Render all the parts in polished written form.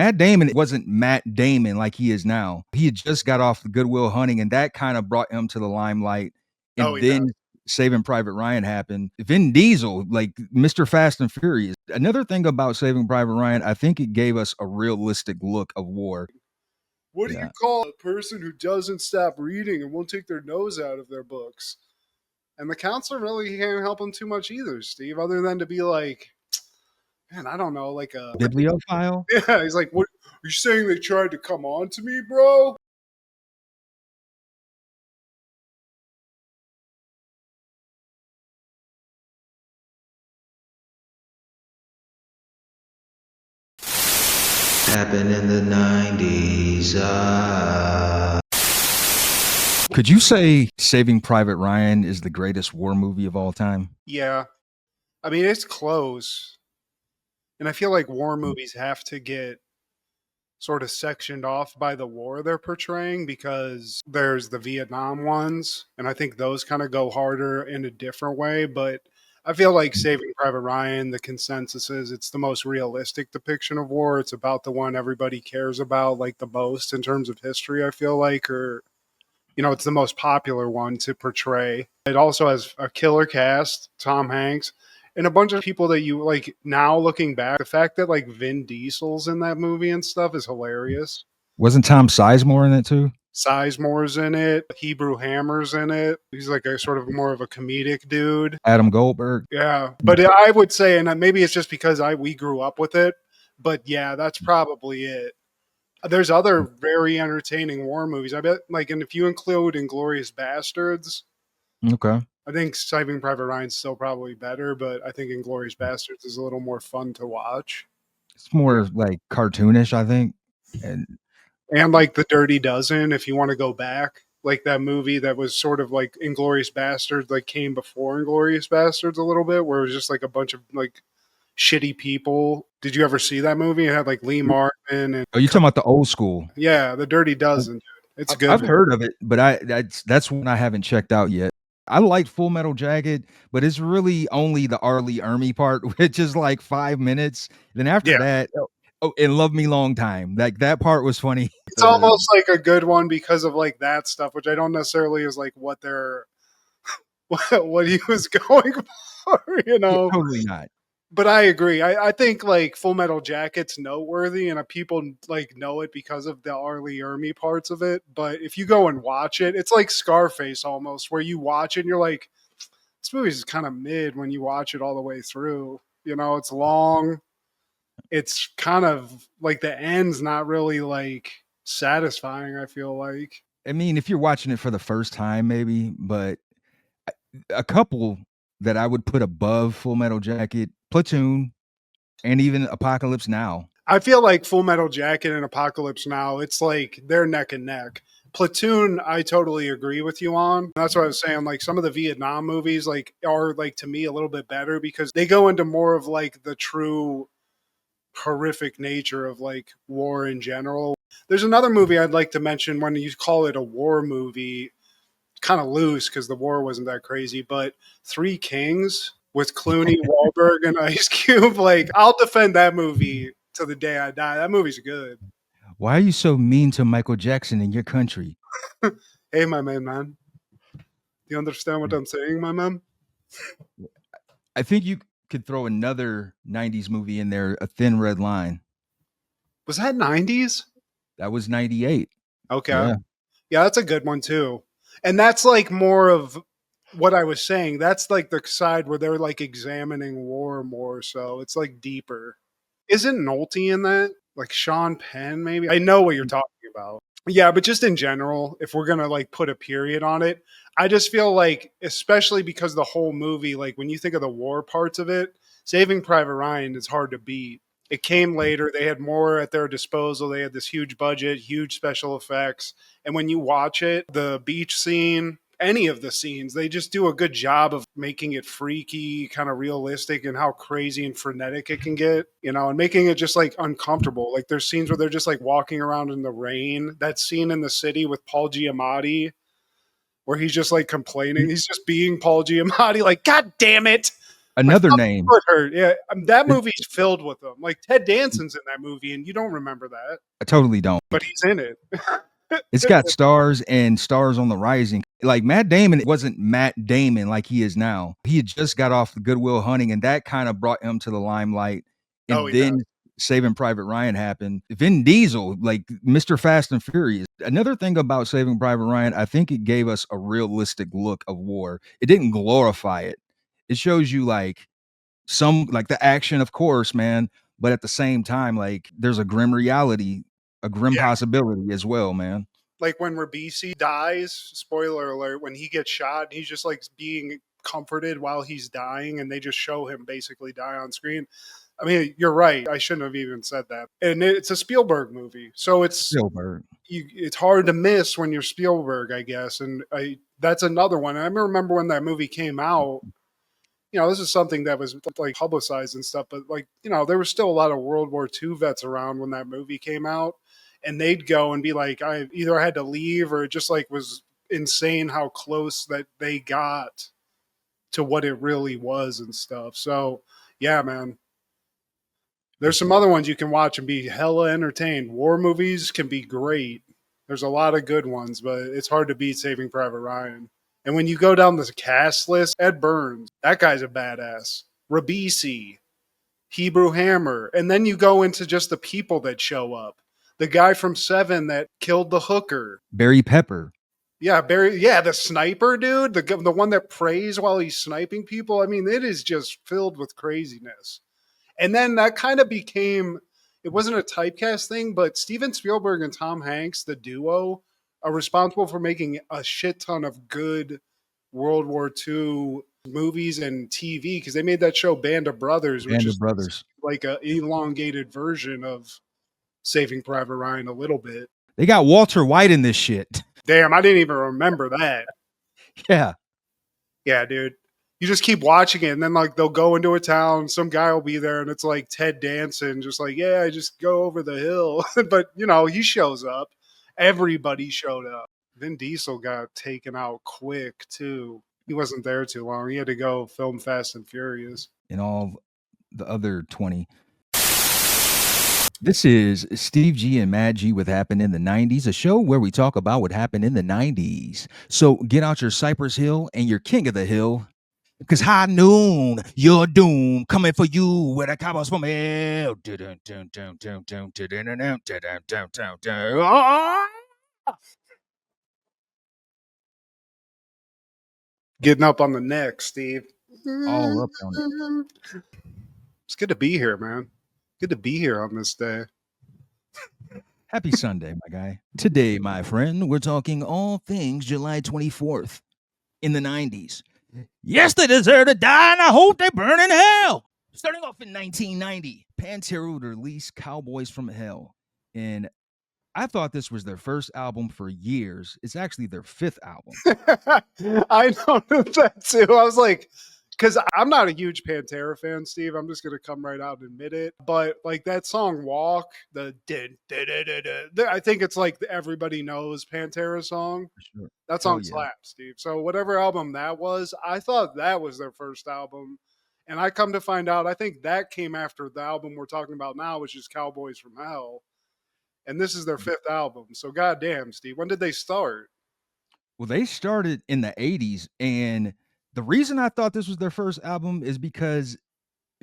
Matt Damon wasn't Matt Damon like he is now. He had just got off the Good Will Hunting, and that kind of brought him to the limelight. And then Saving Private Ryan happened. Vin Diesel, like Mr. Fast and Furious. Another thing about Saving Private Ryan, I think it gave us a realistic look of war. What do you call a person who doesn't stop reading and won't take their nose out of their books? And the counselor really can't help him too much either, Steve, other than to be like, man, I don't know, like a bibliophile. Yeah, he's like, what are you saying? They tried to come on to me, bro? Happened in the 90s. Could you say Saving Private Ryan is the greatest war movie of all time? Yeah. I mean, it's close. And I feel like war movies have to get sort of sectioned off by the war they're portraying, because there's the Vietnam ones, and I think those kind of go harder in a different way. But I feel like Saving Private Ryan, the consensus is it's the most realistic depiction of war. It's about the one everybody cares about, like, the most in terms of history, I feel like, or, you know, it's the most popular one to portray. It also has a killer cast, Tom Hanks, and a bunch of people that you like. Now looking back, the fact that like Vin Diesel's in that movie and stuff is hilarious. Wasn't Tom Sizemore in it too? Sizemore's in it. Hebrew Hammer's in it. He's like a sort of more of a comedic dude. Adam Goldberg. Yeah. But I would say, and maybe it's just because we grew up with it, but yeah, that's probably it. There's other very entertaining war movies. I bet, like, and if you include Inglourious Bastards, okay, I think Saving Private Ryan's still probably better, but I think Inglourious Bastards is a little more fun to watch. It's more like cartoonish, I think. And like The Dirty Dozen, if you want to go back, like that movie that was sort of like Inglourious Bastards, like came before Inglourious Bastards a little bit, where it was just like a bunch of like shitty people. Did you ever see that movie? It had like Lee Marvin and you talking about the old school? Yeah, The Dirty Dozen, dude. It's good. I've heard of it, but that's one I haven't checked out yet. I like Full Metal Jacket, but it's really only the R. Lee Ermey part, which is like 5 minutes. Then after that, and Love Me Long Time. Like that part was funny. It's almost like a good one because of like that stuff, which I don't necessarily is like what they're what he was going for, you know. Yeah, totally not. But I agree. I think like Full Metal Jacket's noteworthy, and people like know it because of the R. Lee Ermey parts of it. But if you go and watch it, it's like Scarface almost, where you watch it and you're like, this movie's kind of mid when you watch it all the way through. You know, it's long. It's kind of like the end's not really like satisfying, I feel like. I mean, if you're watching it for the first time, maybe, but a couple that I would put above Full Metal Jacket, Platoon, and even Apocalypse Now. I feel like Full Metal Jacket and Apocalypse Now, it's like they're neck and neck. Platoon, I totally agree with you on. That's what I was saying. Like some of the Vietnam movies like are like to me a little bit better because they go into more of like the true horrific nature of like war in general. There's another movie I'd like to mention when you call it a war movie, kind of loose because the war wasn't that crazy, but Three Kings with Clooney, Wahlberg, and Ice Cube. Like, I'll defend that movie to the day I die. That movie's good. Why are you so mean to Michael Jackson in your country? Hey, my man. Do you understand what I'm saying, my man? I think you could throw another 90s movie in there, A Thin Red Line. Was that 90s? That was 98. Okay. Yeah, that's a good one, too. And that's like more of what I was saying. That's like the side where they're like examining war more. So it's like deeper. Isn't Nolte in that? Like Sean Penn, maybe? I know what you're talking about. Yeah, but just in general, if we're going to like put a period on it, I just feel like, especially because the whole movie, like when you think of the war parts of it, Saving Private Ryan is hard to beat. It came later. They had more at their disposal. They had this huge budget, huge special effects. And when you watch it, the beach scene, any of the scenes, they just do a good job of making it freaky, kind of realistic, and how crazy and frenetic it can get, you know, and making it just like uncomfortable. Like there's scenes where they're just like walking around in the rain. That scene in the city with Paul Giamatti, where he's just like complaining. He's just being Paul Giamatti, like, God damn it. Another name. Foot hurt. Yeah, that movie's filled with them. Like Ted Danson's in that movie, and you don't remember that, I totally don't. but he's in it. It's got stars and stars on the rising. Like Matt Damon wasn't Matt Damon like he is now. He had just got off the Good Will Hunting, and that kind of brought him to the limelight. And then Saving Private Ryan happened. Vin Diesel, like Mr. Fast and Furious. Another thing about Saving Private Ryan, I think it gave us a realistic look of war. It didn't glorify it. It shows you like the action, of course, man, but at the same time, like there's a grim reality, a grim possibility as well, man. Like when Ribisi dies, spoiler alert, when he gets shot, he's just like being comforted while he's dying, and they just show him basically die on screen. I mean, you're right. I shouldn't have even said that. And it's a Spielberg movie, so it's Spielberg. It's hard to miss when you're Spielberg, I guess. And that's another one. I remember when that movie came out. You know, this is something that was like publicized and stuff, but like, you know, there was still a lot of World War II vets around when that movie came out, and they'd go and be like, I either had to leave or it just like was insane how close that they got to what it really was and stuff. So yeah, man, there's some other ones you can watch and be hella entertained. War movies can be great. There's a lot of good ones, but it's hard to beat Saving Private Ryan. And when you go down the cast list, Ed Burns, that guy's a badass. Ribisi, Hebrew Hammer. And then you go into just the people that show up. The guy from Seven that killed the hooker. Barry Pepper. Yeah, Barry. Yeah, the sniper dude, the one that prays while he's sniping people. I mean, it is just filled with craziness. And then that kind of became, it wasn't a typecast thing, but Steven Spielberg and Tom Hanks, the duo, are responsible for making a shit ton of good World War II movies and TV, because they made that show Band of Brothers, which is like an elongated version of Saving Private Ryan a little bit. They got Walter White in this shit. Damn, I didn't even remember that. Yeah. Yeah, dude. You just keep watching it, and then like they'll go into a town, some guy will be there, and it's like Ted Danson, just like, yeah, I just go over the hill. But you know, he shows up. Everybody showed up. Vin Diesel got taken out quick too. He wasn't there too long. He had to go film Fast and Furious. And all the other 20. This is Steve G and Mad G with Happened in the 90s, a show where we talk about what happened in the 90s. So get out your Cypress Hill and your King of the Hill, because high noon, your doom coming for you where the cowboys from hell. Getting up on the neck, Steve. All up on it. It's good to be here, man. Good to be here on this day. Happy Sunday, my guy. Today, my friend, we're talking all things July 24th in the 90s. Yes, they deserve to die, and I hope they burn in hell. Starting off in 1990, Pantera would release Cowboys from Hell. And I thought this was their first album for years. It's actually their fifth album. I noticed that too. I was like, because I'm not a huge Pantera fan, Steve. I'm just going to come right out and admit it. But like that song Walk, I think it's like everybody knows Pantera song. Sure. That song slaps, Steve. So whatever album that was, I thought that was their first album. And I come to find out, I think that came after the album we're talking about now, which is Cowboys from Hell. And this is their fifth album. So goddamn, Steve, when did they start? Well, they started in the 80s. And the reason I thought this was their first album is because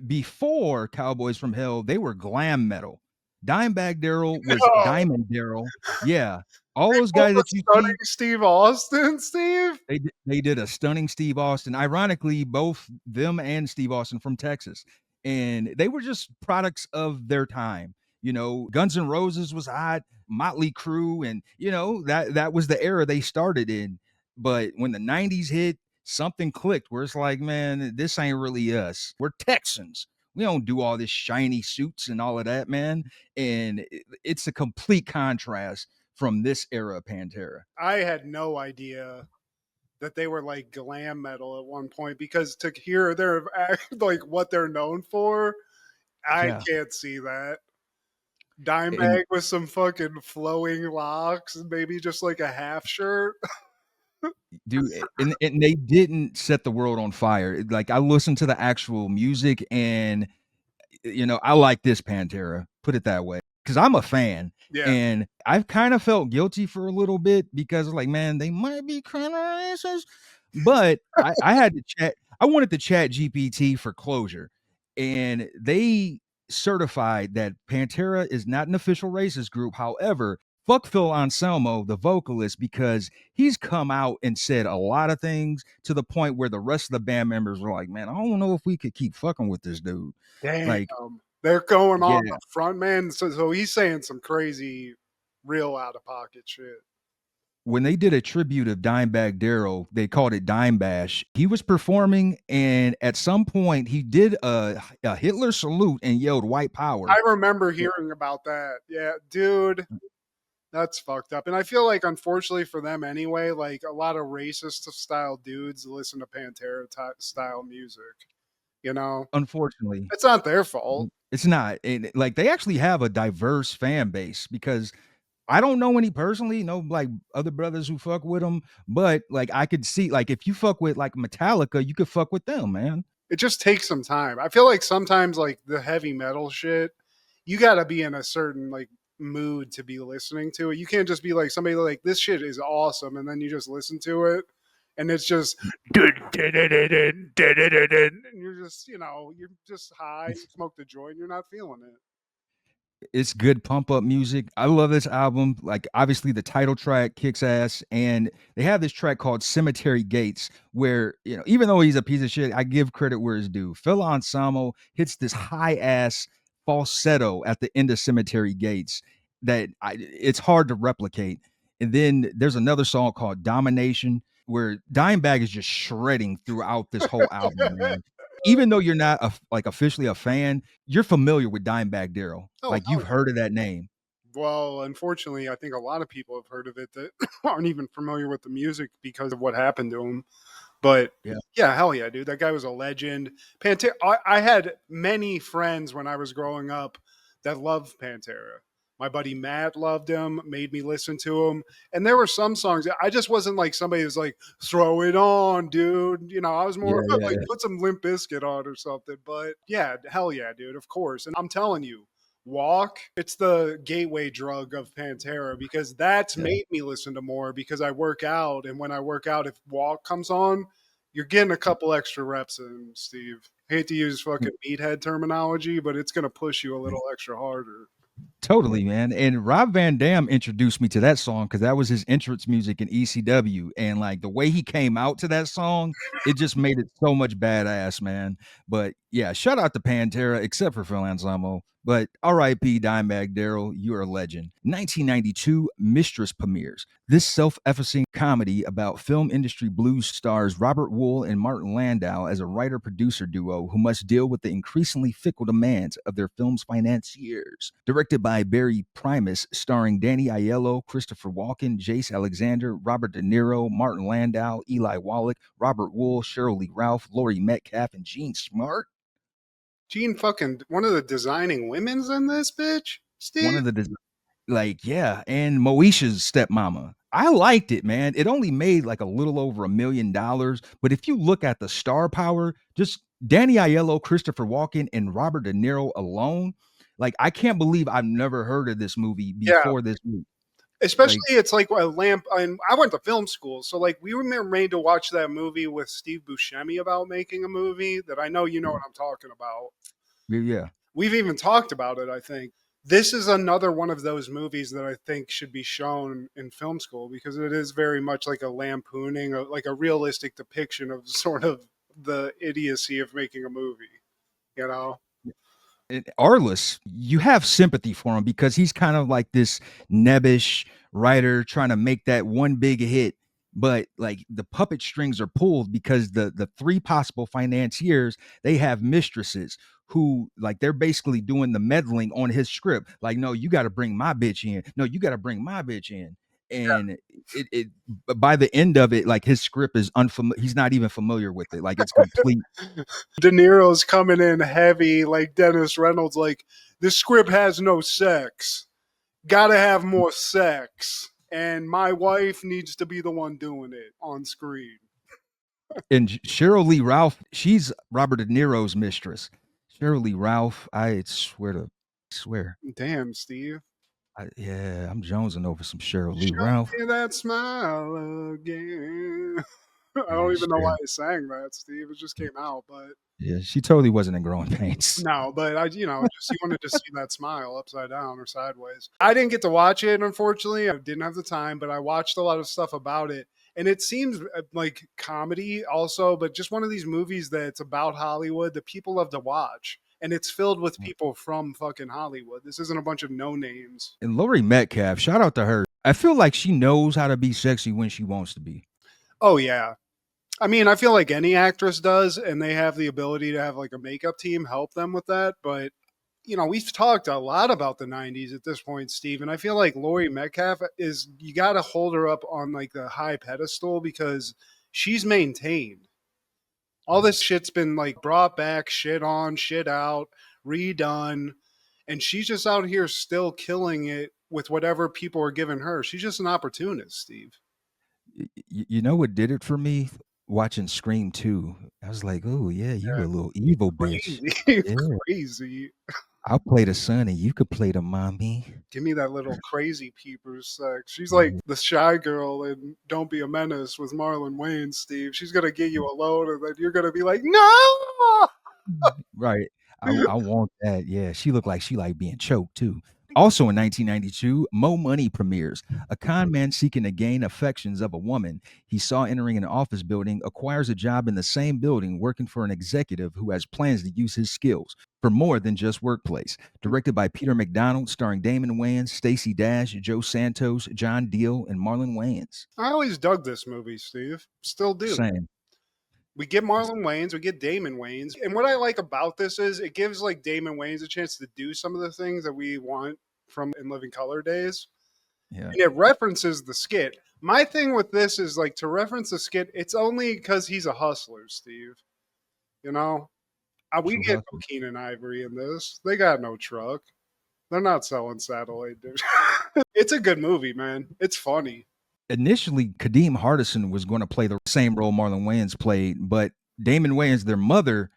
before Cowboys from Hell, they were glam metal. Dimebag Darrell was Diamond Darrell. Yeah. All those guys that you see. Steve Austin, Steve? They did a stunning Steve Austin. Ironically, both them and Steve Austin from Texas. And they were just products of their time. You know, Guns N' Roses was hot, Motley Crue, and you know, that was the era they started in. But when the 90s hit, something clicked where it's like, man, this ain't really us. We're Texans. We don't do all this shiny suits and all of that, man. And it's a complete contrast from this era of Pantera. I had no idea that they were like glam metal at one point, because to hear their like what they're known for, I can't see that. Dimebag with some fucking flowing locks and maybe just like a half shirt. dude, and they didn't set the world on fire. Like, I listened to the actual music, and I like this Pantera, put it that way, because I'm a fan. Yeah. And I've kind of felt guilty for a little bit because, like, man, they might be kind of racist. But I had to chat. I wanted to chat GPT for closure, and they certified that Pantera is not an official racist group. However, fuck Phil Anselmo, the vocalist, because he's come out and said a lot of things to the point where the rest of the band members were like, man, I don't know if we could keep fucking with this dude. Damn. Like, They're going yeah. on the front, man. So he's saying some crazy, real out of pocket shit. When they did a tribute of Dimebag Darrell, they called it Dime Bash. He was performing, and at some point, he did a Hitler salute and yelled "White Power." I remember hearing about that. Yeah, dude, that's fucked up. And I feel like, unfortunately for them anyway, like a lot of racist style dudes listen to Pantera style music. Unfortunately, It's not their fault. it's not. And like, they actually have a diverse fan base, because I don't know any personally, like other brothers who fuck with them, but like I could see, like, if you fuck with like Metallica, you could fuck with them, man. It just takes some time. I feel like sometimes, like the heavy metal shit, you got to be in a certain like mood to be listening to it. You can't just be like somebody like, this shit is awesome, and then you just listen to it and it's just and you're just, you're just high, you smoke the joint, you're not feeling it. It's good pump up music. I love this album. Like, obviously the title track kicks ass, and they have this track called Cemetery Gates, where, even though he's a piece of shit, I give credit where it's due. Phil Anselmo hits this high ass falsetto at the end of Cemetery Gates that it's hard to replicate. And then there's another song called Domination, where Dimebag is just shredding throughout this whole album, man. Even though you're not officially a fan, you're familiar with Dimebag Darrell. Oh, You've heard of that name. Well, unfortunately, I think a lot of people have heard of it that aren't even familiar with the music because of what happened to him. But yeah, hell yeah, dude. That guy was a legend. Pantera. I had many friends when I was growing up that loved Pantera. My buddy Matt loved him, made me listen to him. And there were some songs, I just wasn't like somebody who's like, throw it on, dude. I was more like, put some Limp Bizkit on or something. But yeah, hell yeah, dude, of course. And I'm telling you, Walk, it's the gateway drug of Pantera, because that's made me listen to more, because I work out. And when I work out, if Walk comes on, you're getting a couple extra reps in, Steve. Hate to use fucking meathead terminology, but it's going to push you a little extra harder. Totally, man. And Rob Van Dam introduced me to that song because that was his entrance music in ECW. And like the way he came out to that song, it just made it so much badass, man. But yeah, shout out to Pantera, except for Phil Anselmo. But R.I.P. Dimebag Darrell, you're a legend. 1992, Mistress premieres. This self-effacing comedy about film industry blues stars Robert Wool and Martin Landau as a writer-producer duo who must deal with the increasingly fickle demands of their film's financiers. Directed by Barry Primus, starring Danny Aiello, Christopher Walken, Jace Alexander, Robert De Niro, Martin Landau, Eli Wallach, Robert Wool, Cheryl Lee Ralph, Laurie Metcalf, and Gene Smart. Gene fucking, one of the designing women's in this bitch, Steve? One of the, and Moesha's stepmama. I liked it, man. It only made like a little over $1 million. But if you look at the star power, just Danny Aiello, Christopher Walken, and Robert De Niro alone, like, I can't believe I've never heard of this movie before this movie. Especially, it's like a lamp. And I went to film school, so like we were made to watch that movie with Steve Buscemi about making a movie that I know you know what I'm talking about. Yeah. We've even talked about it, I think. This is another one of those movies that I think should be shown in film school, because it is very much like a lampooning, like a realistic depiction of sort of the idiocy of making a movie, Arliss, you have sympathy for him because he's kind of like this nebbish writer trying to make that one big hit, but like the puppet strings are pulled because the three possible financiers, they have mistresses who, like, they're basically doing the meddling on his script. Like, no, you got to bring my bitch in. No, you got to bring my bitch in. And it by the end of it, like, his script is unfamiliar. He's not even familiar with it. Like, it's complete. De Niro's coming in heavy, like Dennis Reynolds, like, this script has no sex. Gotta have more sex. and my wife needs to be the one doing it on screen. And Cheryl Lee Ralph, she's Robert De Niro's mistress. Cheryl Lee Ralph, I swear. Damn, Steve. Yeah, I'm jonesing over some Cheryl Lee Show Ralph. me that smile again. I don't Yeah, even know why I sang that, Steve. It just came out, but yeah, she totally wasn't in Growing Pains. no, but just you wanted to see that smile upside down or sideways. I didn't get to watch it, unfortunately. I didn't have the time, but I watched a lot of stuff about it. And it seems like comedy also, but just one of these movies that's about Hollywood that people love to watch. And it's filled with people from fucking Hollywood. This isn't a bunch of no names. And Laurie Metcalf, shout out to her. I feel like she knows how to be sexy when she wants to be. Oh, yeah. I mean, I feel like any actress does, and they have the ability to have like a makeup team help them with that. But, we've talked a lot about the 90s at this point, Steve. And I feel like Laurie Metcalf you got to hold her up on like the high pedestal because she's maintained. All this shit's been like brought back, shit on, shit out, redone. And she's just out here still killing it with whatever people are giving her. She's just an opportunist, Steve. You know what did it for me? Watching Scream 2. I was like, oh, yeah, you a little evil bitch. It's Yeah. crazy. I'll play the son and you could play the mommy. Give me that little crazy peepers sex. She's like the shy girl in Don't Be a Menace with Marlon Wayans, Steve. She's going to get you a load and then you're going to be like, no! Right. I want that. Yeah. She looked like she like being choked too. Also in 1992, Mo Money premieres. A con man seeking to gain affections of a woman he saw entering an office building acquires a job in the same building working for an executive who has plans to use his skills for more than just workplace. Directed by Peter McDonald, starring Damon Wayans, Stacey Dash, Joe Santos, John Deal, and Marlon Wayans. I always dug this movie, Steve. Still do. Same. We get Marlon Wayans, we get Damon Wayans. And what I like about this is it gives like Damon Wayans a chance to do some of the things that we want from In Living Color days. Yeah. And it references the skit. My thing with this is like to reference the skit, it's only because he's a hustler, Steve. We True get hustler. Keenan Ivory in this. They got no truck. They're not selling satellite dish. It's a good movie, man. It's funny. Initially, Kadeem Hardison was going to play the same role Marlon Wayans played, but Damon Wayans, their mother,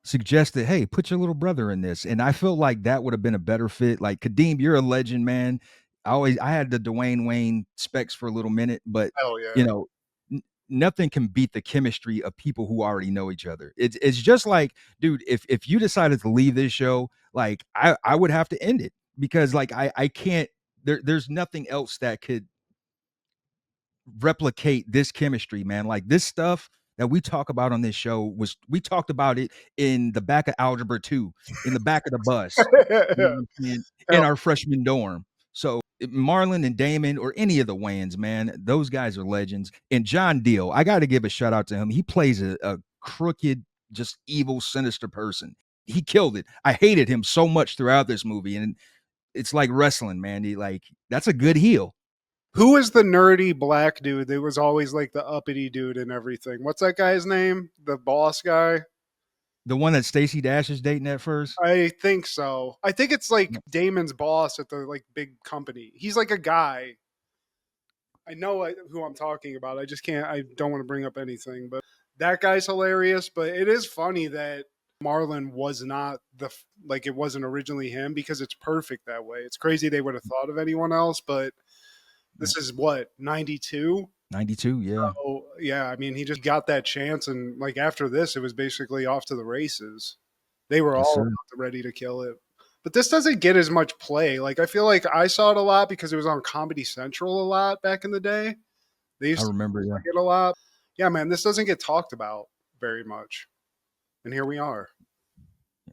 suggested, hey, put your little brother in this. And I felt like that would have been a better fit. Like, Kadeem, you're a legend, man. I had the Dwayne Wayne specs for a little minute, but Hell yeah. Nothing can beat the chemistry of people who already know each other. It's just like, dude, if you decided to leave this show, like I would have to end it because like I can't there's nothing else that could replicate this chemistry, man. Like this stuff that we talk about on this show we talked about it in the back of Algebra 2, in the back of the bus, in our freshman dorm. So Marlon and Damon or any of the Wayans, man, those guys are legends. And John Deal, I got to give a shout out to him. He plays a crooked, just evil, sinister person. He killed it. I hated him so much throughout this movie, and it's like wrestling, man. That's a good heel. Who is the nerdy black dude that was always like the uppity dude and everything? What's that guy's name? The boss guy? The one that Stacey Dash is dating at first? I think so. I think it's like Damon's boss at the like big company. He's like a guy. I know who I'm talking about. I don't want to bring up anything, but that guy's hilarious. But it is funny that Marlon was not it wasn't originally him because it's perfect that way. It's crazy they would have thought of anyone else, but this is what, 92? 92, yeah. So, yeah, I mean, he just got that chance, and like after this, it was basically off to the races. They were all ready to kill it. But this doesn't get as much play. Like, I feel like I saw it a lot because it was on Comedy Central a lot back in the day. They used I remember, to get a lot. Yeah, man, this doesn't get talked about very much. And here we are.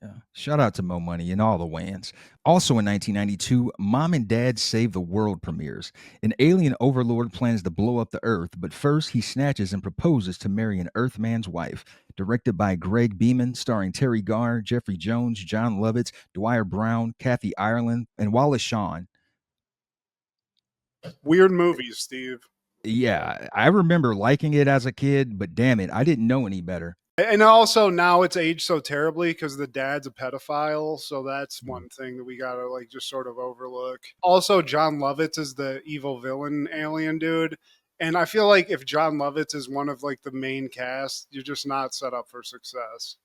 Yeah. Shout out to Mo Money and all the Wayans. Also in 1992, Mom and Dad Save the World premieres. An alien overlord plans to blow up the Earth, but first he snatches and proposes to marry an Earthman's wife. Directed by Greg Beeman, starring Terry Garr, Jeffrey Jones, John Lovitz, Dwyer Brown, Kathy Ireland, and Wallace Shawn. Weird movies, Steve. Yeah, I remember liking it as a kid, but damn it, I didn't know any better. And also now it's aged so terribly because the dad's a pedophile. So that's one thing that we gotta like just sort of overlook. Also, John Lovitz is the evil villain alien dude. And I feel like if John Lovitz is one of like the main cast, you're just not set up for success.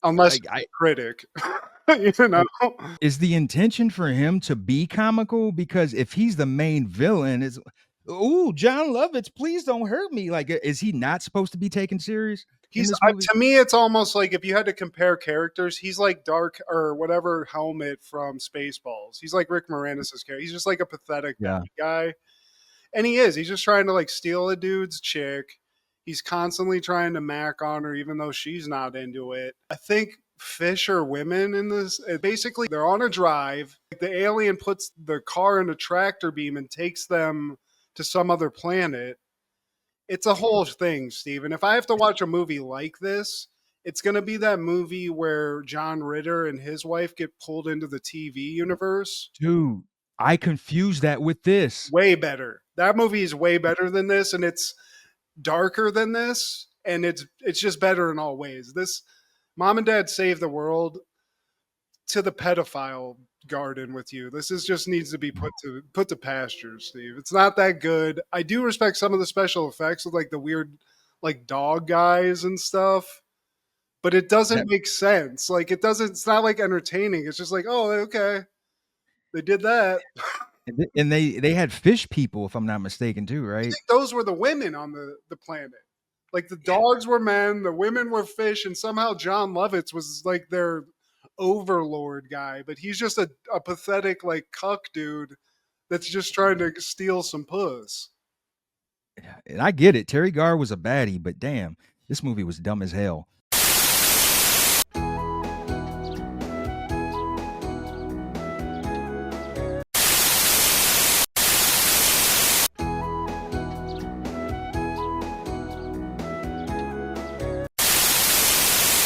Unless you're a critic. You know? Is the intention for him to be comical? Because if he's the main villain, it's ooh, John Lovitz, please don't hurt me. Like, is he not supposed to be taken serious in this movie? To me, it's almost like if you had to compare characters, he's like Dark or whatever Helmet from Spaceballs. He's like Rick Moranis' character. He's just like a pathetic guy. And he is. He's just trying to like steal a dude's chick. He's constantly trying to mac on her, even though she's not into it. I think fish are women in this. Basically, they're on a drive. The alien puts the car in a tractor beam and takes them to some other planet. It's a whole thing, Steve. And if I have to watch a movie like this, it's going to be that movie where John Ritter and his wife get pulled into the TV universe. Dude, I confused that with this. Way better. That movie is way better than this, and it's darker than this, and it's just better in all ways. This Mom and Dad Save the World to the pedophile garden with you. This is just needs to be put to pasture, Steve. It's not that good. I do respect some of the special effects with like the weird like dog guys and stuff, but it doesn't make sense. Like it's not like entertaining. It's just like, oh, okay. They did that. And they had fish people, if I'm not mistaken, too, right? I think those were the women on the planet. Like the dogs were men, the women were fish, and somehow John Lovitz was like their overlord guy, but he's just a pathetic like cuck dude that's just trying to steal some puss. And I get it. Terry Garr was a baddie, but damn, this movie was dumb as hell.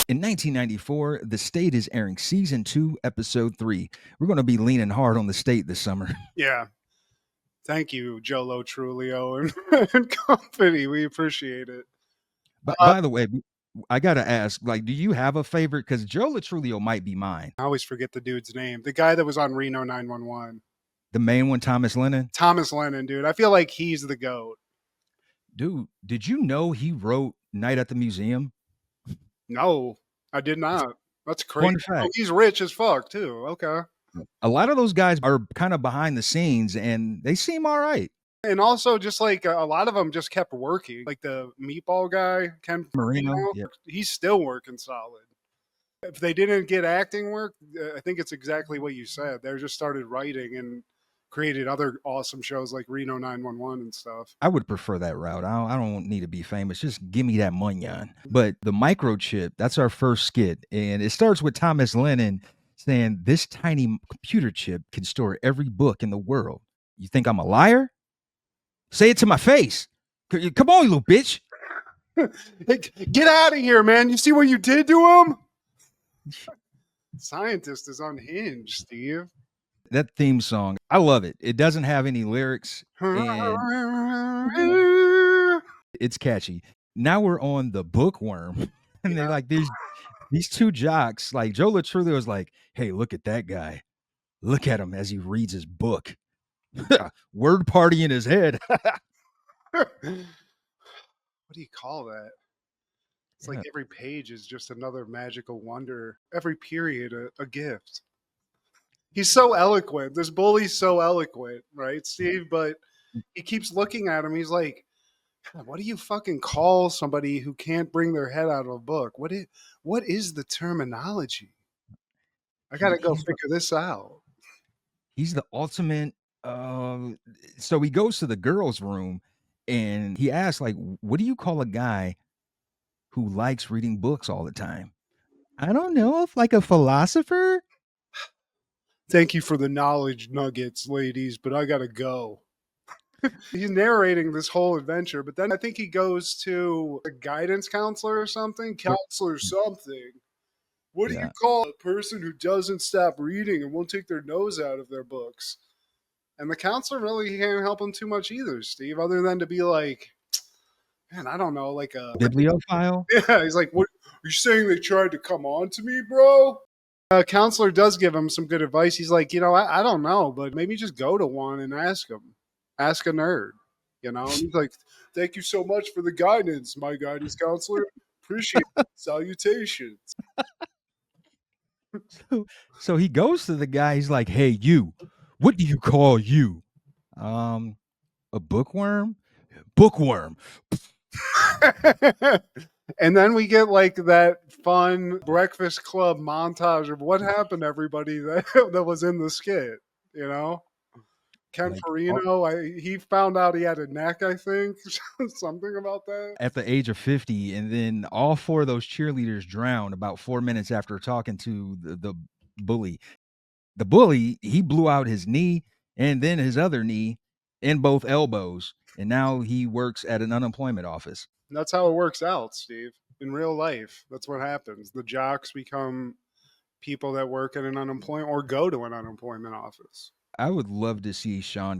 In 1994, The State is airing season 2, episode 3. We're going to be leaning hard on The State this summer. Yeah. Thank you, Jolo Trulio and company. We appreciate it. But by the way, I got to ask, like, do you have a favorite? Because Joe Latrulio might be mine. I always forget the dude's name. The guy that was on Reno 911. The main one, Thomas Lennon? Thomas Lennon, dude. I feel like he's the GOAT. Dude, did you know he wrote Night at the Museum? No, I did not. That's crazy. Oh, he's rich as fuck, too. Okay. A lot of those guys are kind of behind the scenes, and they seem all right. And also, just like a lot of them just kept working. Like the meatball guy, Ken Marino, he's still working solid. If they didn't get acting work, I think it's exactly what you said. They just started writing and created other awesome shows like Reno 911 and stuff. I would prefer that route. I don't need to be famous. Just give me that munyan. But the microchip, that's our first skit. And it starts with Thomas Lennon saying, this tiny computer chip can store every book in the world. You think I'm a liar? Say it to my face. Come on, you little bitch. Hey, get out of here, man. You see what you did to him? Scientist is unhinged, Steve. That theme song, I love it. It doesn't have any lyrics. And it's catchy. Now we're on the bookworm. And they're like, there's these two jocks. Like Joe Latrulio is like, hey, look at that guy. Look at him as he reads his book. Word party in his head. What do you call that? It's like every page is just another magical wonder. Every period a gift. He's so eloquent. This bully's so eloquent, right, Steve? But he keeps looking at him. He's like, what do you fucking call somebody who can't bring their head out of a book? What is the terminology? I got to go figure this out. He's the ultimate. So he goes to the girls' room and he asks, like, what do you call a guy who likes reading books all the time? I don't know, if like a philosopher. Thank you for the knowledge nuggets, ladies, but I gotta go. He's narrating this whole adventure, but then I think he goes to a guidance counselor or something. Counselor something. What do you call a person who doesn't stop reading and won't take their nose out of their books? And the counselor really can't help him too much either, Steve, other than to be like, man, I don't know, like a bibliophile. Yeah, he's like, what are you saying they tried to come on to me, bro? Counselor does give him some good advice. He's like, I don't know, but maybe just go to one and ask him. Ask a nerd, And he's like, thank you so much for the guidance, my guidance counselor. Appreciate it. Salutations. So he goes to the guy. He's like, "Hey, you, what do you call you? A bookworm? Bookworm." And then we get like that fun Breakfast Club montage of what happened to everybody that was in the skit, Ken Like, Farino, he found out he had a neck, I think. Something about that. at the age of 50, and then all 4 of those cheerleaders drowned about 4 minutes after talking to the bully. The bully, he blew out his knee and then his other knee and both elbows, and now he works at an unemployment office. And that's how it works out, Steve. In real life, that's what happens. The jocks become people that work at an unemployment or go to an unemployment office. I would love to see Shawn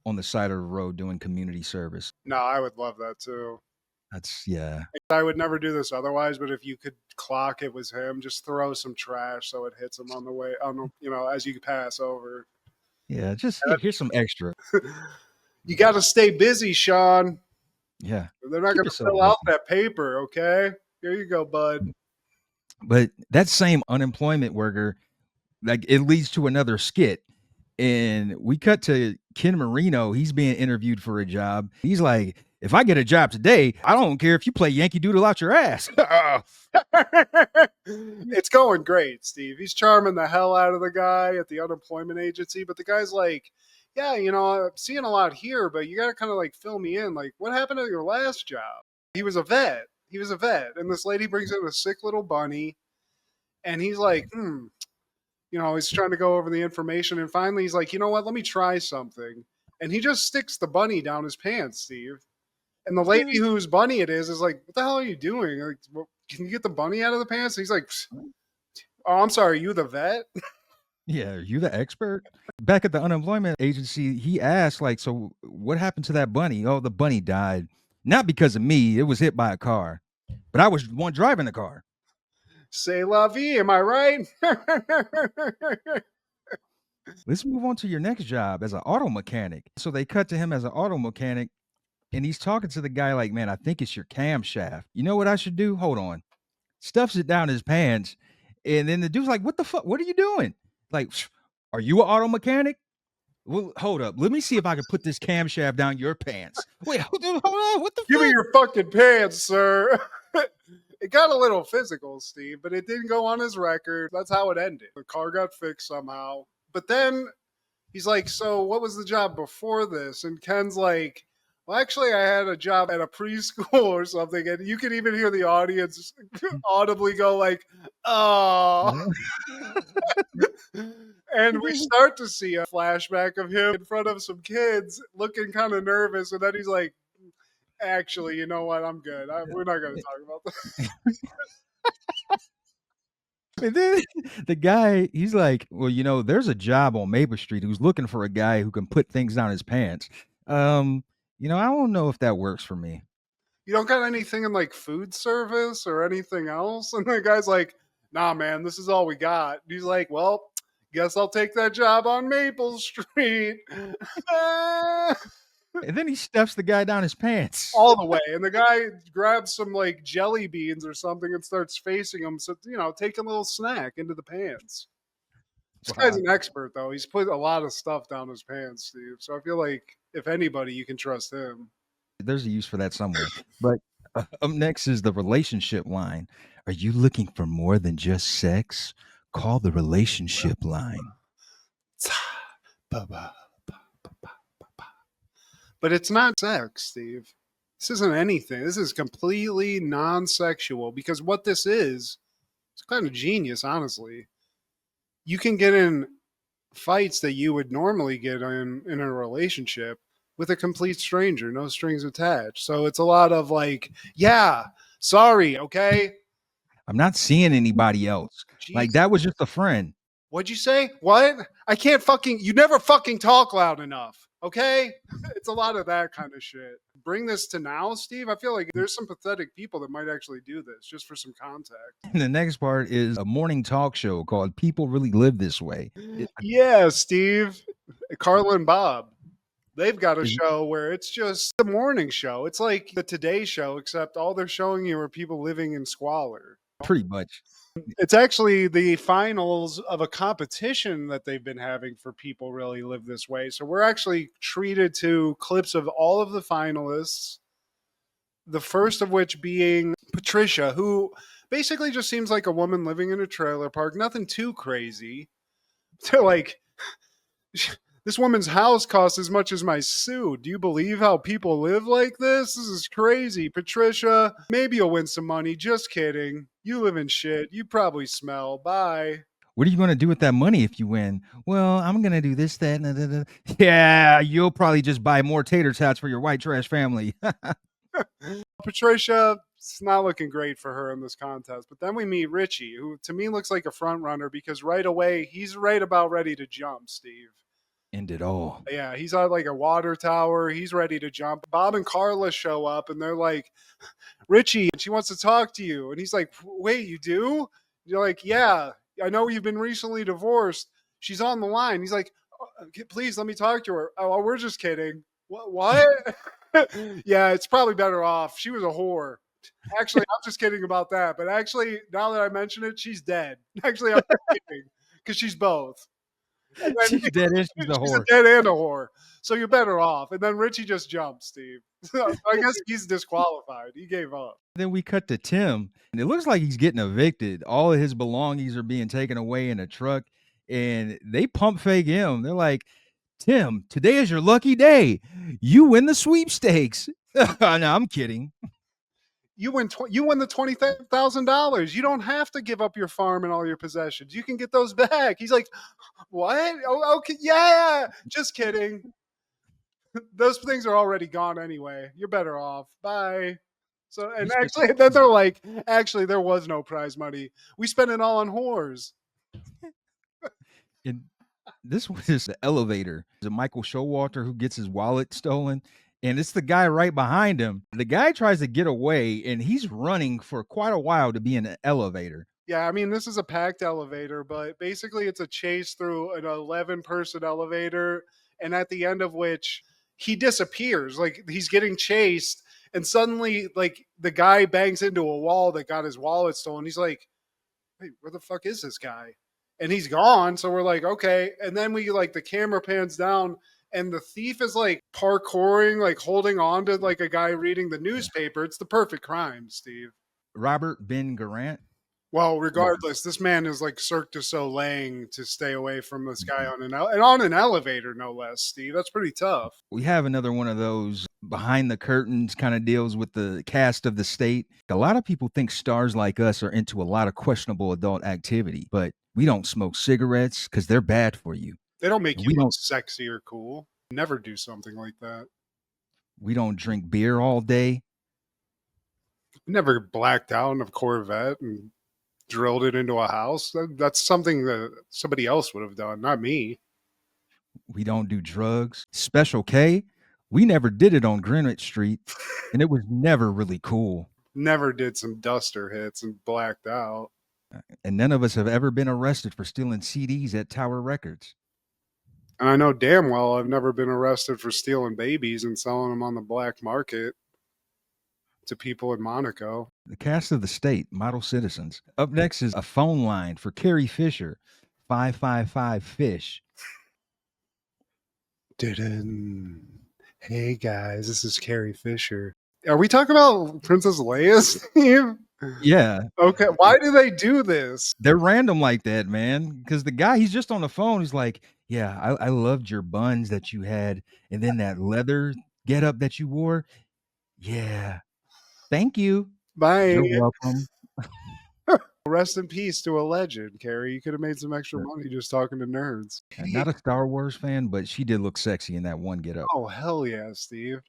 on the side of the road doing community service. No, I would love that too. Yeah. I would never do this otherwise, but if you could clock it was him, just throw some trash so it hits him on the way, as you pass over. Yeah, just here's some extra. You got to stay busy, Shawn. Yeah. They're not going to fill out that paper, okay? Here you go, bud. But that same unemployment worker, like, it leads to another skit. And we cut to Ken Marino. He's being interviewed for a job. He's like, if I get a job today, I don't care if you play Yankee Doodle out your ass. It's going great, Steve. He's charming the hell out of the guy at the unemployment agency. But the guy's like, yeah, I'm seeing a lot here, but you got to kind of like fill me in. Like, what happened to your last job? He was a vet. And this lady brings in a sick little bunny. And he's like, he's trying to go over the information. And finally, he's like, you know what? Let me try something. And he just sticks the bunny down his pants, Steve. And the lady whose bunny it is like, what the hell are you doing? Like, can you get the bunny out of the pants? And he's like, oh, I'm sorry. Are you the vet? Yeah, are you the expert? Back at the unemployment agency, he asked, like, so what happened to that bunny? Oh, the bunny died. Not because of me. It was hit by a car. But I was the one driving the car. C'est la vie, am I right? Let's move on to your next job as an auto mechanic. So they cut to him as an auto mechanic, and he's talking to the guy like, man, I think it's your camshaft. You know what I should do? Hold on. Stuffs it down his pants. And then the dude's like, what the fuck? What are you doing? Like, are you an auto mechanic? Well, hold up. Let me see if I can put this camshaft down your pants. Wait, hold on. What the fuck? Give me your fucking pants, sir. It got a little physical, Steve, but it didn't go on his record. That's how it ended. The car got fixed somehow. But then he's like, so what was the job before this? And Ken's like, well, actually, I had a job at a preschool or something. And you can even hear the audience audibly go like, oh. And we start to see a flashback of him in front of some kids looking kind of nervous. And then he's like, actually, you know what? I'm good. We're not going to talk about that. And then the guy, he's like, well, there's a job on Maple Street who's looking for a guy who can put things down his pants. I don't know if that works for me. You don't got anything in like food service or anything else? And the guy's like, nah, man, this is all we got. And he's like, well, guess I'll take that job on Maple Street. And then he stuffs the guy down his pants all the way. And the guy grabs some like jelly beans or something and starts facing him. So, take a little snack into the pants. This guy's an expert, though. He's put a lot of stuff down his pants, Steve. So I feel like if anybody, you can trust him. There's a use for that somewhere. But up next is the relationship line. Are you looking for more than just sex? Call the relationship line. But it's not sex, Steve. This isn't anything. This is completely non-sexual because what this is, it's kind of genius, honestly. You can get in fights that you would normally get in a relationship with a complete stranger, no strings attached. So it's a lot of like, yeah, sorry, okay? I'm not seeing anybody else. Jeez. Like, that was just a friend. What'd you say? What? I can't you never fucking talk loud enough. Okay? It's a lot of that kind of shit. bring this to now, Steve, I feel like there's some pathetic people that might actually do this just for some context. And the next part is a morning talk show called People Really Live This Way. Yeah, Steve. Carla and Bob. They've got a show where it's just the morning show. It's like the Today Show, except all they're showing you are people living in squalor. Pretty much. It's actually the finals of a competition that they've been having for People Really Live This Way. So we're actually treated to clips of all of the finalists. The first of which being Patricia, who basically just seems like a woman living in a trailer park. Nothing too crazy. They're like, this woman's house costs as much as my suit. Do you believe how people live like this? This is crazy. Patricia, maybe you'll win some money. Just kidding. You live in shit. You probably smell. Bye. What are you going to do with that money if you win? Well, I'm going to do this, that, and yeah, you'll probably just buy more tater tots for your white trash family. Patricia, it's not looking great for her in this contest. But then we meet Richie, who to me looks like a front runner because right away, he's right about ready to jump, Steve. End it all. Yeah, he's on like a water tower. He's ready to jump. Bob and Carla show up and they're like, Richie, she wants to talk to you. And he's like, wait, you do? You're like, yeah, I know you've been recently divorced. She's on the line. He's like, please let me talk to her. Oh, we're just kidding. What? Yeah, it's probably better off. She was a whore. Actually, I'm just kidding about that. But actually, now that I mention it, she's dead. Actually, I'm kidding because she's both. And then, She's dead and she's a whore. She's a dead and a whore. So you're better off. And then Richie just jumps, Steve. So I guess he's disqualified. He gave up. Then we cut to Tim, and it looks like he's getting evicted. All of his belongings are being taken away in a truck, and they pump fake him. They're like, Tim, today is your lucky day. You win the sweepstakes. No, I'm kidding. You win the $20,000. You don't have to give up your farm and all your possessions. You can get those back. He's like, what? Oh, okay, yeah. Just kidding. Those things are already gone anyway. You're better off. Bye. So, and actually, then they're like, actually, there was no prize money. We spent it all on whores. And this was the elevator. It's a Michael Showalter who gets his wallet stolen. And it's the guy right behind him. The guy tries to get away, and he's running for quite a while to be in an elevator. Yeah, I mean, this is a packed elevator, but basically it's a chase through an 11-person elevator, and at the end of which he disappears. Like, he's getting chased, and suddenly, like, the guy bangs into a wall that got his wallet stolen. He's like, wait, where the fuck is this guy? And he's gone, so we're like, okay. And then we, like, the camera pans down, and the thief is like parkouring, like holding on to like a guy reading the newspaper. It's the perfect crime, Steve. Robert Ben Garant. Well, regardless, this man is like Cirque du Soleil to stay away from this guy on an elevator, no less, Steve. That's pretty tough. We have another one of those behind the curtains kind of deals with the cast of the state. A lot of people think stars like us are into a lot of questionable adult activity, but we don't smoke cigarettes because they're bad for you. They don't make you look sexy or cool. Never do something like that. We don't drink beer all day. Never blacked out in a Corvette and drilled it into a house. That's something that somebody else would have done, not me. We don't do drugs. Special K, we never did it on Greenwich Street, and it was never really cool. Never did some duster hits and blacked out. And none of us have ever been arrested for stealing CDs at Tower Records. And I know damn well I've never been arrested for stealing babies and selling them on the black market to people in Monaco. The cast of the state, model citizens. Up next is a phone line for Carrie Fisher, 555-FISH. Hey guys, this is Carrie Fisher. Are we talking about Princess Leia, Steve? Yeah. Okay. Why do they do this? They're random like that, man. Because the guy, he's just on the phone. He's like, yeah, I loved your buns that you had. And then that leather getup that you wore. Yeah. Thank you. Bye. You're welcome. Rest in peace to a legend, Carrie. You could have made some extra money just talking to nerds. Not a Star Wars fan, but she did look sexy in that one getup. Oh, hell yeah, Steve.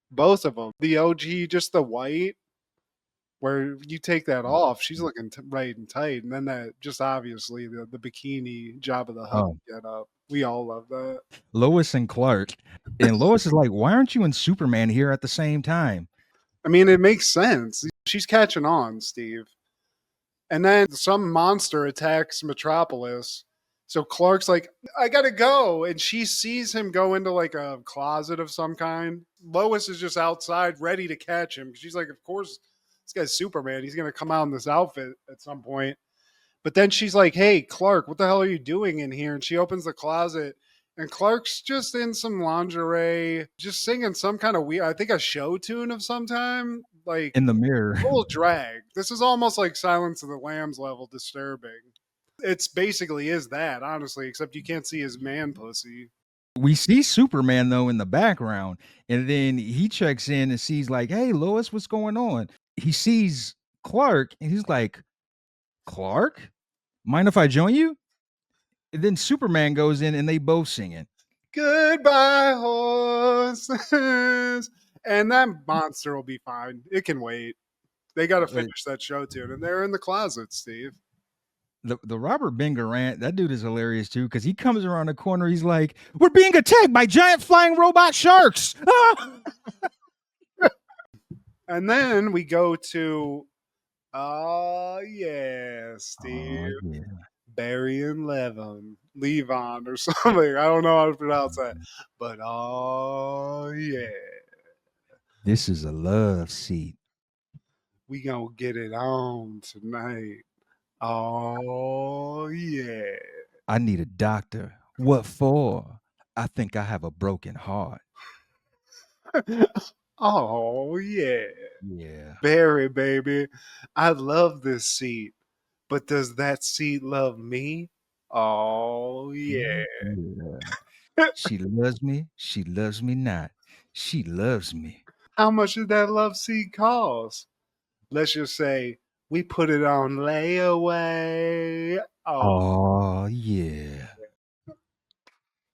Both of them. The OG, just the white. where you take that off, she's looking right and tight, and then that just obviously the bikini Job of the Hutt get up. We all love that. Lois and Clark, and Lois is like, "Why aren't you and Superman here at the same time?" I mean, it makes sense. She's catching on, Steve. And then some monster attacks Metropolis. So Clark's like, I gotta go. And she sees him go into like a closet of some kind. Lois is just outside ready to catch him. She's like, of course, this guy's Superman. He's gonna come out in this outfit at some point. But then she's like, hey, Clark, what the hell are you doing in here? And she opens the closet. And Clark's just in some lingerie, just singing some kind of weird, I think a show tune of some time. Like in the mirror. Full drag. This is almost like Silence of the Lambs level disturbing. It's basically is that, honestly, except you can't see his man pussy. We see Superman though in the background, and then he checks in and sees like, "Hey, Lois, what's going on?" He sees Clark, and he's like, "Clark, mind if I join you?" And then Superman goes in, and they both singing, "Goodbye, horses," and that monster will be fine. It can wait. They got to finish that show tune, and they're in the closet, Steve. The Robert Ben Garant, that dude is hilarious too, because he comes around the corner, he's like, "We're being attacked by giant flying robot sharks." And then we go to, yeah, Steve. Yeah. Barry and Levon or something. I don't know how to pronounce that. But yeah. This is a love seat. We gonna get it on tonight. Oh yeah. I need a doctor. What for? I think I have a broken heart. Oh yeah. Yeah. Barry, baby. I love this seat. But does that seat love me? Oh yeah. She loves me. She loves me not. She loves me. How much did that love seat cost? Let's just say we put it on layaway. Oh yeah.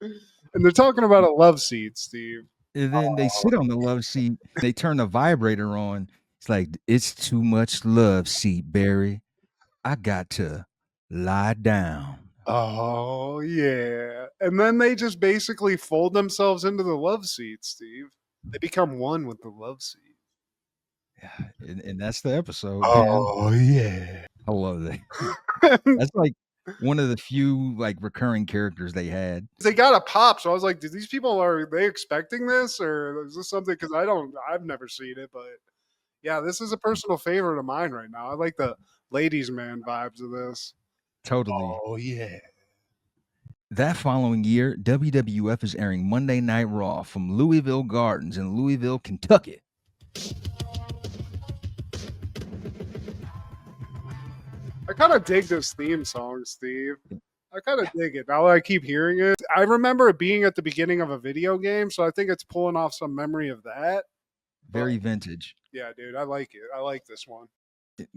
And they're talking about a love seat, Steve. And then they sit on the love seat. They turn the vibrator on. It's like, it's too much love seat, Barry. I got to lie down. Oh, yeah. And then they just basically fold themselves into the love seat, Steve. They become one with the love seat. Yeah, and that's the episode. Oh, man. Yeah. I love that. That's like one of the few like recurring characters they had. They got a pop, so I was like, "Did these people are they expecting this, or is this something?" Because I've never seen it, but yeah, this is a personal favorite of mine right now. I like the ladies' man vibes of this. Totally. Oh yeah. That following year, WWF is airing Monday Night Raw from Louisville Gardens in Louisville, Kentucky. I kind of dig this theme song, Steve. I kind of dig it. Now that I keep hearing it, I remember it being at the beginning of a video game, so I think it's pulling off some memory of that. Very vintage. Yeah, dude, I like it. I like this one.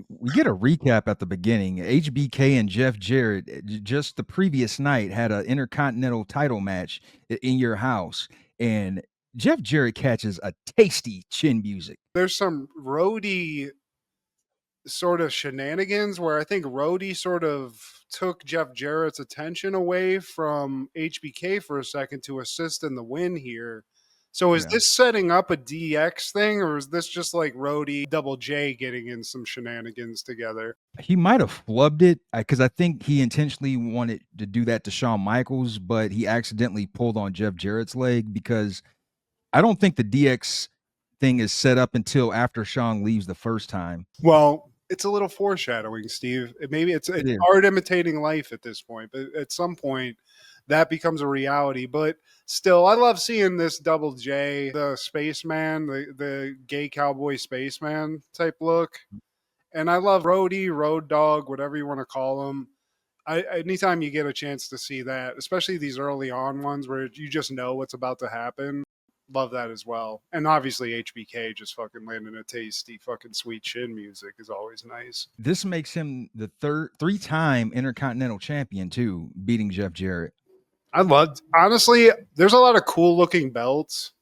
We get a recap at the beginning. HBK and Jeff Jarrett just the previous night had an intercontinental title match in your house, and Jeff Jarrett catches a tasty chin music. There's some roadie sort of shenanigans where I think Rhodey sort of took Jeff Jarrett's attention away from HBK for a second to assist in the win here. So is this setting up a DX thing, or is this just like Rhodey Double J getting in some shenanigans together? He might have flubbed it because I think he intentionally wanted to do that to Shawn Michaels, but he accidentally pulled on Jeff Jarrett's leg because I don't think the DX thing is set up until after Shawn leaves the first time. Well, it's a little foreshadowing, Steve. Maybe it's art imitating life at this point, but at some point that becomes a reality. But still, I love seeing this Double J, the spaceman, the gay cowboy spaceman type look. And I love Rhodey, Road Dog, whatever you want to call him. Anytime you get a chance to see that, especially these early on ones where you just know what's about to happen, love that as well. And obviously HBK just fucking landing a tasty fucking sweet chin music is always nice. This makes him the three-time Intercontinental Champion too, beating Jeff Jarrett. Honestly, there's a lot of cool looking belts,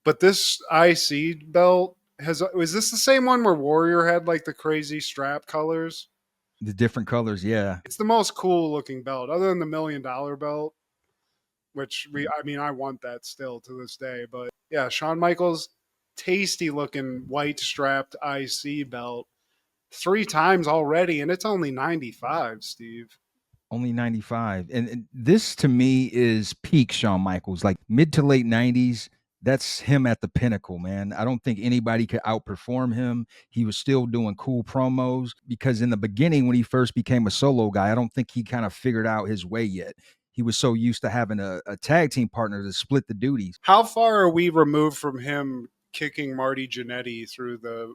but this IC belt Was this the same one where Warrior had like the crazy strap colors? The different colors, yeah. It's the most cool looking belt, other than the $1 million belt, which I want that still to this day. But yeah, Shawn Michaels, tasty looking white strapped IC belt, 3 times already, and it's only 95, Steve. Only 95. And this to me is peak Shawn Michaels, like mid to late 90s. That's him at the pinnacle, man. I don't think anybody could outperform him. He was still doing cool promos because in the beginning, when he first became a solo guy, I don't think he kind of figured out his way yet. He was so used to having a tag team partner to split the duties. How far are we removed from him kicking Marty Jannetty through the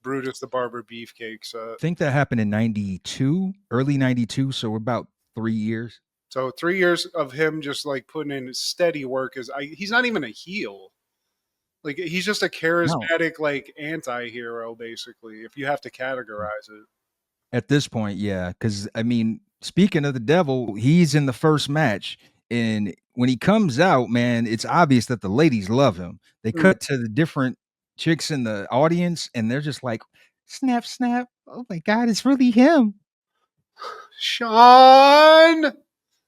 Brutus the Barber Beefcake set? I think that happened in 92, early 92. So we're about 3 years. So 3 years of him just like putting in steady work. He's not even a heel. Like he's just a charismatic, like anti-hero, basically, if you have to categorize it. At this point, yeah. Because, I mean, speaking of the devil, he's in the first match. And when he comes out, man, it's obvious that the ladies love him. They cut to the different chicks in the audience, and they're just like, snap, snap. Oh my God, it's really him. Shawn!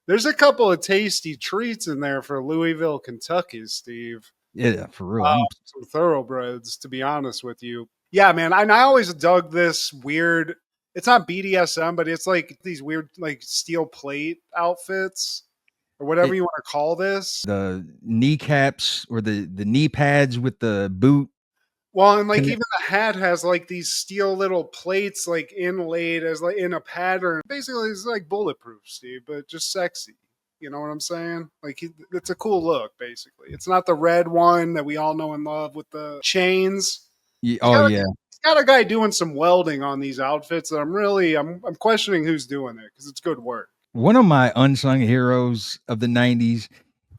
There's a couple of tasty treats in there for Louisville, Kentucky, Steve. Yeah, for real. Some thoroughbreds, to be honest with you. Yeah, man. I always dug this weird. It's not BDSM, but it's like these weird, like steel plate outfits or whatever you want to call this. The kneecaps or the knee pads with the boot. Well, and like even the hat has like these steel little plates like inlaid as like in a pattern. Basically, it's like bulletproof, Steve, but just sexy. You know what I'm saying? Like it's a cool look. Basically, it's not the red one that we all know and love with the chains. Yeah, He's got a guy doing some welding on these outfits that I'm questioning who's doing it because it's good work. One of my unsung heroes of the 90s,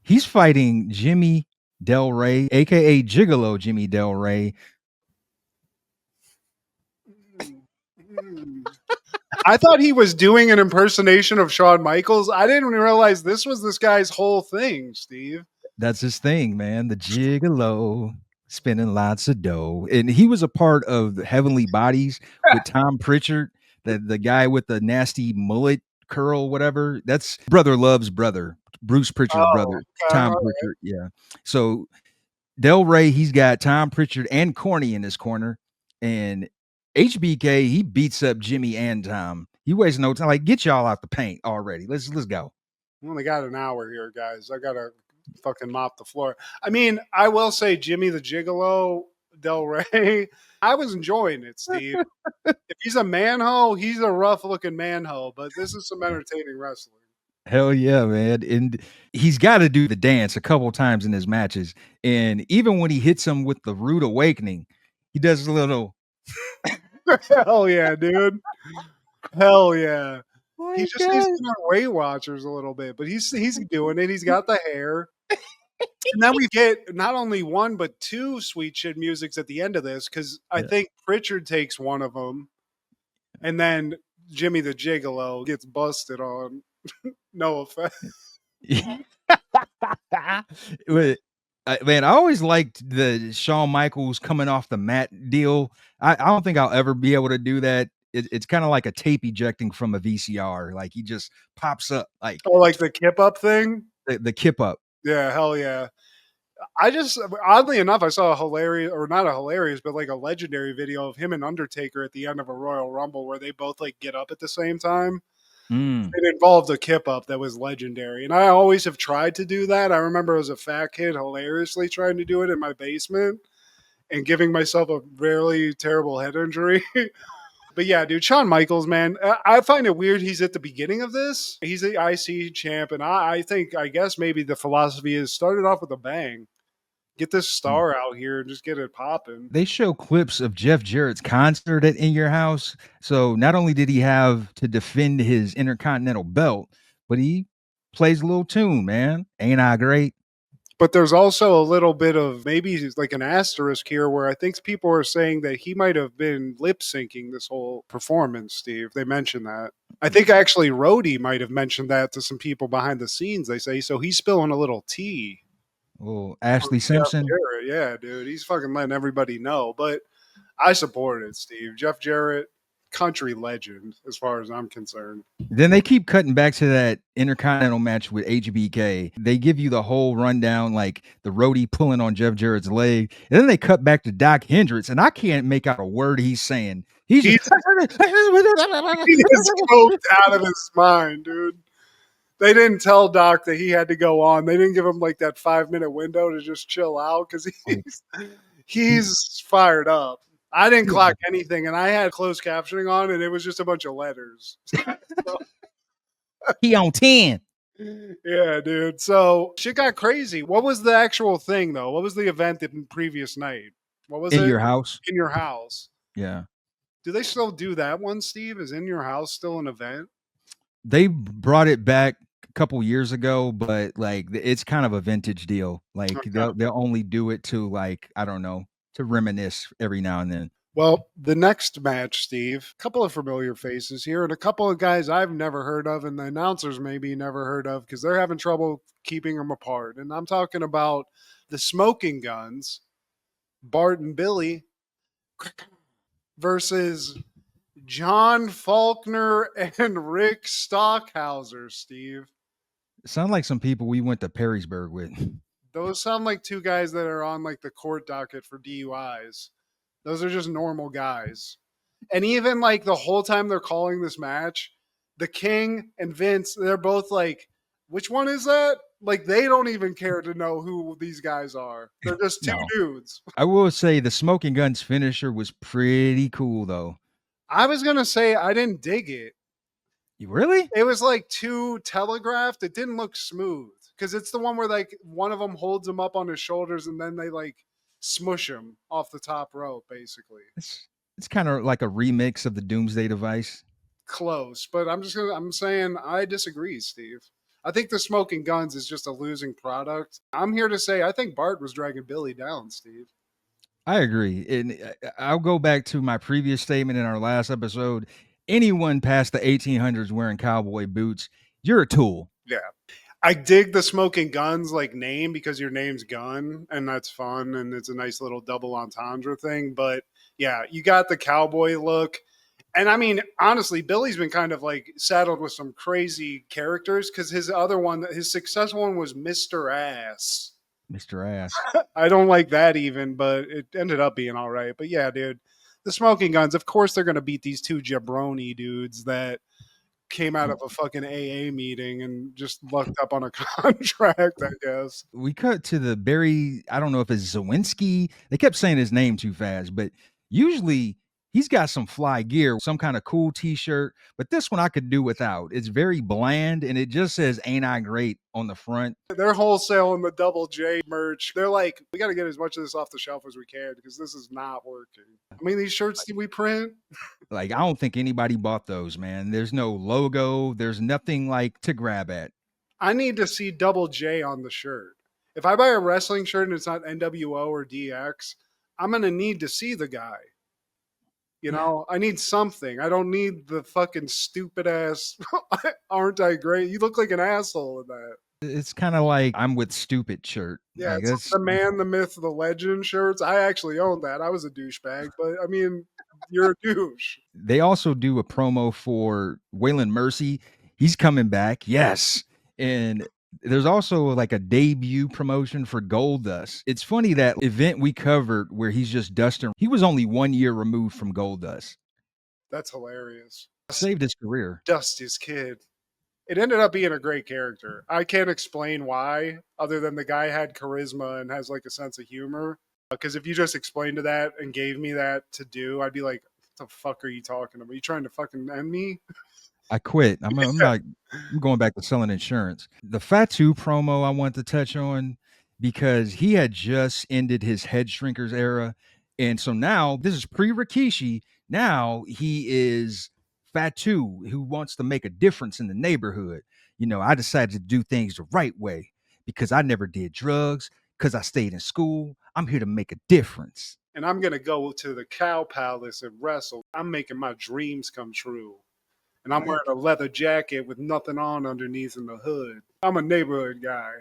he's fighting Jimmy Del Rey, aka Gigolo Jimmy Del Rey. I thought he was doing an impersonation of Shawn Michaels. I didn't realize this was this guy's whole thing, Steve. That's his thing, man. The Gigolo, spending lots of dough. And he was a part of Heavenly Bodies with Tom Pritchard, the guy with the nasty mullet curl, whatever. That's Brother Love's brother, Bruce Pritchard's brother, Tom Pritchard. Yeah. So Del Rey, he's got Tom Pritchard and Corny in his corner. And HBK, he beats up Jimmy and Tom. He wastes no time. Like, get y'all out the paint already. Let's go. We only got an hour here, guys. I gotta fucking mop the floor. I mean, I will say Jimmy the Gigolo, Del Rey, I was enjoying it, Steve. If he's a manho, he's a rough looking manho, but this is some entertaining wrestling. Hell yeah, man. And he's got to do the dance a couple times in his matches. And even when he hits him with the Rude Awakening, he does a little hell yeah, dude. Hell yeah. He just needs to be Weight Watchers a little bit, but he's doing it. He's got the hair. And then we get not only one, but 2 sweet shit musics at the end of this, because I think Pritchard takes one of them, and then Jimmy the Gigolo gets busted on. No offense. Man, I always liked the Shawn Michaels coming off the mat deal. I don't think I'll ever be able to do that. It's kind of like a tape ejecting from a VCR. Like he just pops up. Like the kip up thing? The kip up. Yeah, hell yeah. I just, oddly enough, I saw a hilarious, or not a hilarious, but like a legendary video of him and Undertaker at the end of a Royal Rumble where they both like get up at the same time. It involved a kip up that was legendary. And I always have tried to do that. I remember as a fat kid hilariously trying to do it in my basement and giving myself a really terrible head injury. But yeah, dude, Shawn Michaels, man, I find it weird he's at the beginning of this. He's the IC champ, and I guess maybe the philosophy is start it off with a bang. Get this star out here and just get it popping. They show clips of Jeff Jarrett's concert at In Your House. So not only did he have to defend his Intercontinental belt, but he plays a little tune, man. Ain't I great? But there's also a little bit of maybe like an asterisk here where I think people are saying that he might have been lip syncing this whole performance, Steve. They mentioned that. I think actually Rhodey might have mentioned that to some people behind the scenes. They say, so he's spilling a little tea. Oh, Ashley Jeff Simpson. Jarrett, yeah, dude. He's fucking letting everybody know. But I support it, Steve. Jeff Jarrett, country legend, as far as I'm concerned. Then they keep cutting back to that Intercontinental match with HBK. They give you the whole rundown, like the roadie pulling on Jeff Jarrett's leg. And then they cut back to Doc Hendricks, and I can't make out a word he's saying. He's just He is coked out of his mind, dude. They didn't tell Doc that he had to go on. They didn't give him like that 5-minute window to just chill out because he's fired up. I didn't clock anything, and I had closed captioning on, and it was just a bunch of letters. He on 10. Yeah, dude. So shit got crazy. What was the actual thing, though? What was the event the previous night? What was it? In your house? In your house. Yeah. Do they still do that one, Steve? Is In Your House still an event? They brought it back a couple years ago, but like it's kind of a vintage deal. Like Okay. they'll only do it to, like, I don't know, to reminisce every now and then. Well, the next match, Steve, a couple of familiar faces here and a couple of guys I've never heard of and the announcers maybe never heard of because they're having trouble keeping them apart. And I'm talking about the Smoking Guns, Bart and Billy, versus John Faulkner and Rick Stockhauser, Steve. Sound like some people we went to Perrysburg with. Those sound like two guys that are on like the court docket for DUIs. Those are just normal guys. And even like the whole time they're calling this match, the King and Vince, they're both like, which one is that? Like they don't even care to know who these guys are. They're just two dudes. I will say the Smoking Guns finisher was pretty cool though. I was going to say I didn't dig it. You really? It was like too telegraphed. It didn't look smooth because it's the one where like one of them holds him up on his shoulders and then they like smush him off the top rope, basically. It's kind of like a remix of the Doomsday Device. Close, but I'm saying I disagree, Steve. I think the Smoking Guns is just a losing product. I'm here to say I think Bart was dragging Billy down, Steve. I agree. And I'll go back to my previous statement in our last episode. Anyone past the 1800s wearing cowboy boots, you're a tool. Yeah. I dig the Smoking Guns like name because your name's Gun and that's fun and it's a nice little double entendre thing. But yeah, you got the cowboy look. And I mean, honestly, Billy's been kind of like saddled with some crazy characters because his other one, his successful one was Mr. Ass. Mr. Ass. I don't like that even, but it ended up being all right. But yeah, dude, the Smoking Guns, of course they're going to beat these two jabroni dudes that came out of a fucking AA meeting and just lucked up on a contract, I guess. We cut to the Barry, I don't know if it's Zawinski. They kept saying his name too fast, but usually he's got some fly gear, some kind of cool t-shirt, but this one I could do without. It's very bland and it just says "Ain't I Great" on the front. They're wholesaling the Double J merch. They're like, we got to get as much of this off the shelf as we can because this is not working. I mean, these shirts that we print. Like, I don't think anybody bought those, man. There's no logo. There's nothing like to grab at. I need to see Double J on the shirt. If I buy a wrestling shirt and it's not NWO or DX, I'm going to need to see the guy. You know, I need something. I don't need the fucking stupid ass, aren't I great? You look like an asshole in that. It's kind of like I'm with stupid shirt. Yeah, Like, it's the man, the myth, the legend shirts. I actually owned that. I was a douchebag, but I mean, you're a douche. They also do a promo for Waylon Mercy. He's coming back. Yes. And there's also like a debut promotion for Goldust. It's funny that event we covered where he's just Dustin. He was only 1 year removed from Goldust. That's hilarious. Saved his career. Dusty's kid. It ended up being a great character. I can't explain why, other than the guy had charisma and has like a sense of humor. Because if you just explained to that and gave me that to do, I'd be like, what the fuck are you talking about? Are you trying to fucking end me? I quit. I'm going back to selling insurance. The Fatu promo I want to touch on because he had just ended his head shrinkers era. And so now this is pre-Rikishi. Now he is Fatu who wants to make a difference in the neighborhood. You know, I decided to do things the right way because I never did drugs, because I stayed in school. I'm here to make a difference. And I'm going to go to the Cow Palace and wrestle. I'm making my dreams come true. And I'm wearing a leather jacket with nothing on underneath in the hood. I'm a neighborhood guy.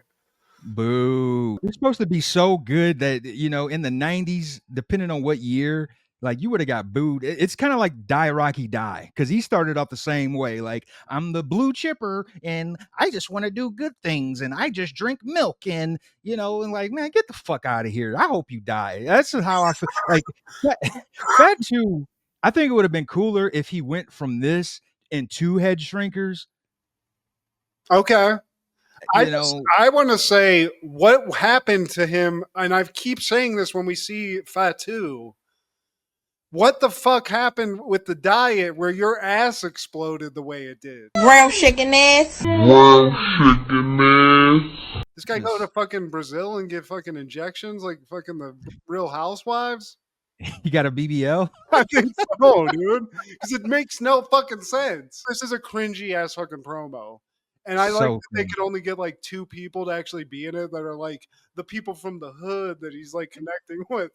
Boo. You're supposed to be so good that, in the 90s, depending on what year, like, you would have got booed. It's kind of like Die Rocky Die, because he started off the same way. Like, I'm the blue chipper and I just want to do good things and I just drink milk and like, man, get the fuck out of here. I hope you die. That's how I feel. Like, Fat 2, I think it would have been cooler if he went from this into Head Shrinkers. Okay. You know, I want to say what happened to him, and I keep saying this when we see Fatu. What the fuck happened with the diet where your ass exploded the way it did? Brown chicken ass. This guy go to fucking Brazil and get fucking injections like fucking the Real Housewives? you got a BBL? I think so, dude. Because it makes no fucking sense. This is a cringy ass fucking promo. And I like that they could only get like 2 people to actually be in it that are like the people from the hood that he's like connecting with,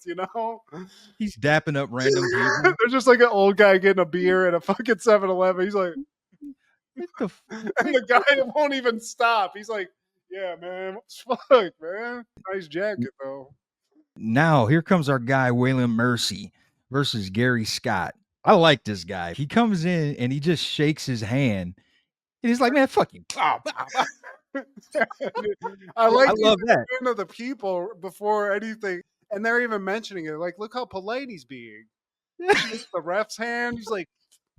He's dapping up random people. There's just like an old guy getting a beer at a fucking 7-Eleven. He's like, what the and the guy won't even stop. He's like, yeah, man, what the fuck, man? Nice jacket, though. Now, here comes our guy, Waylon Mercy versus Gary Scott. I like this guy. He comes in and he just shakes his hand. And he's like, man, fuck you. I love that. Of the people before anything. And they're even mentioning it. Like, look how polite he's being. The ref's hand. He's like,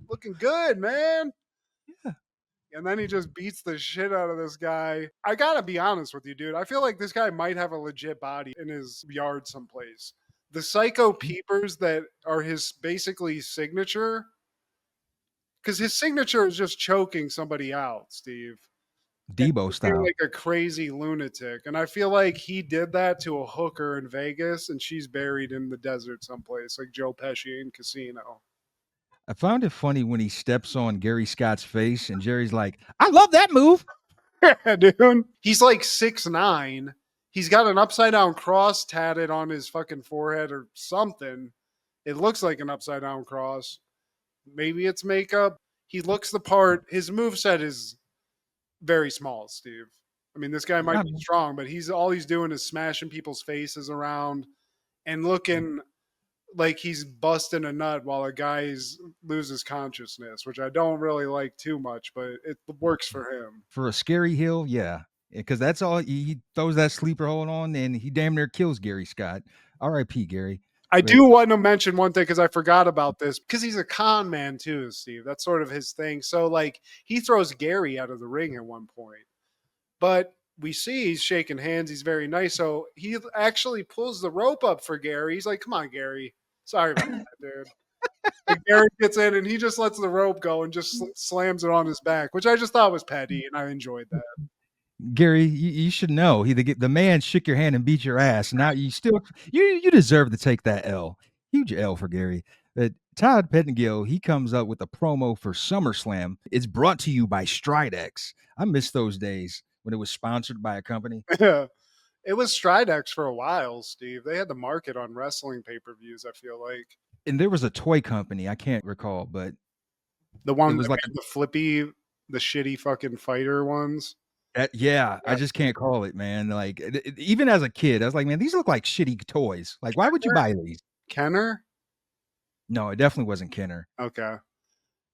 looking good, man. Yeah. And then he just beats the shit out of this guy. I gotta be honest with you, dude. I feel like this guy might have a legit body in his yard someplace. The psycho peepers that are his basically signature, because his signature is just choking somebody out, Steve. Debo style. Like a crazy lunatic. And I feel like he did that to a hooker in Vegas and she's buried in the desert someplace, like Joe Pesci in Casino. I found it funny when he steps on Gary Scott's face and Jerry's like, I love that move. Yeah, dude. He's like 6'9". He's got an upside down cross tatted on his fucking forehead or something. It looks like an upside down cross. Maybe it's makeup. He looks the part. His moveset is very small, Steve. I mean, this guy might be strong, but all he's doing is smashing people's faces around and looking like he's busting a nut while a guy loses consciousness, which I don't really like too much, but it works for him. For a scary hill, yeah. Because that's all, he throws that sleeper hold on and he damn near kills Gary Scott. R.I.P. Gary. I do want to mention one thing because I forgot about this, because he's a con man too, Steve. That's sort of his thing. So like he throws Gary out of the ring at one point, but we see he's shaking hands. He's very nice. So he actually pulls the rope up for Gary. He's like, come on, Gary. Sorry about that, dude. And Gary gets in and he just lets the rope go and just slams it on his back, which I just thought was petty and I enjoyed that. Gary, you should know the man shook your hand and beat your ass. Now you deserve to take that L. Huge L for Gary. But Todd Pettengill, he comes up with a promo for SummerSlam. It's brought to you by Stridex. I miss those days when it was sponsored by a company. Yeah. It was Stridex for a while, Steve. They had the market on wrestling pay-per-views, I feel like. And there was a toy company, I can't recall, but the one that was like the flippy, the shitty fucking fighter ones. Yeah, I just can't call it, man. Like, even as a kid, I was like, man, these look like shitty toys. Like, why would you buy these? Kenner? No, it definitely wasn't Kenner. Okay.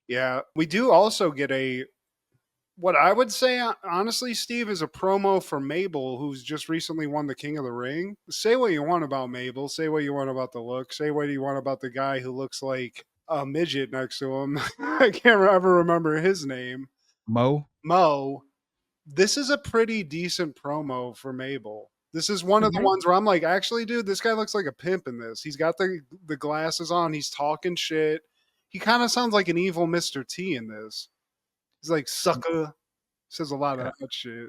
Yeah. We do also get what I would say, honestly, Steve, is a promo for Mabel, who's just recently won the King of the Ring. Say what you want about Mabel. Say what you want about the look. Say what you want about the guy who looks like a midget next to him. I can't ever remember his name. Mo. This is a pretty decent promo for Mabel. This is one of the ones where I'm like, actually, dude, this guy looks like a pimp in this. He's got the glasses on. He's talking shit. He kind of sounds like an evil Mr. T in this. He's like, sucker. Says a lot of that shit.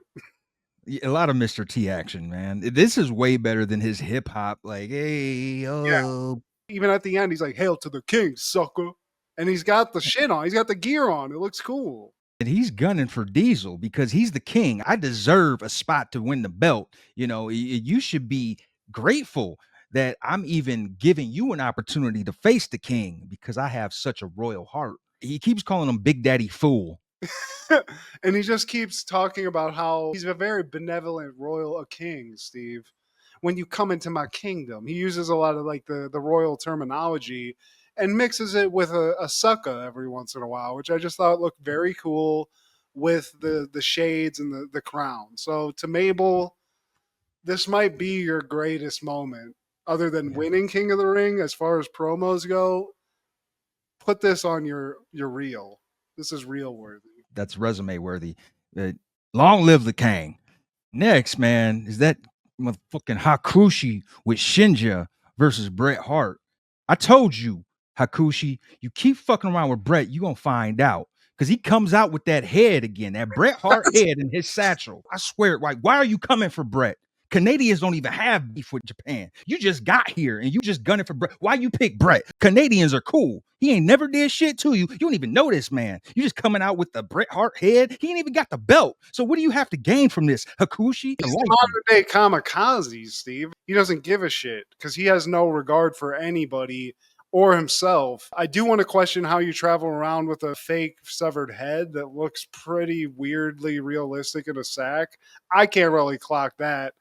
A lot of Mr. T action, man. This is way better than his hip hop. Like, hey, oh. Yeah. Even at the end, he's like, hail to the king, sucker. And he's got the shit on. He's got the gear on. It looks cool. And he's gunning for Diesel because he's the king. I deserve a spot to win the belt. You should be grateful that I'm even giving you an opportunity to face the king because I have such a royal heart. He keeps calling him Big Daddy Fool. And he just keeps talking about how he's a very benevolent royal king, Steve. when you come into my kingdom. He uses a lot of like the royal terminology and mixes it with a sucka every once in a while, which I just thought looked very cool with the shades and the crown. So to Mabel, this might be your greatest moment other than winning King of the Ring as far as promos go. Put this on your reel. This is reel worthy. That's resume worthy. Long live the king. Next, man, is that motherfucking Hakushi with Shinja versus Bret Hart. I told you, Hakushi, you keep fucking around with Bret, you gonna find out. Because he comes out with that head again, that Bret Hart head in his satchel. I swear, like, why are you coming for Bret? Canadians don't even have beef with Japan. You just got here and you just gunning for Bret. Why you pick Bret? Canadians are cool. He ain't never did shit to you. You don't even know this man. You just coming out with the Bret Hart head. He ain't even got the belt. So what do you have to gain from this, Hakushi? He's modern day kamikaze, Steve. He doesn't give a shit because he has no regard for anybody or himself. I do want to question how you travel around with a fake severed head that looks pretty weirdly realistic in a sack. I can't really clock that.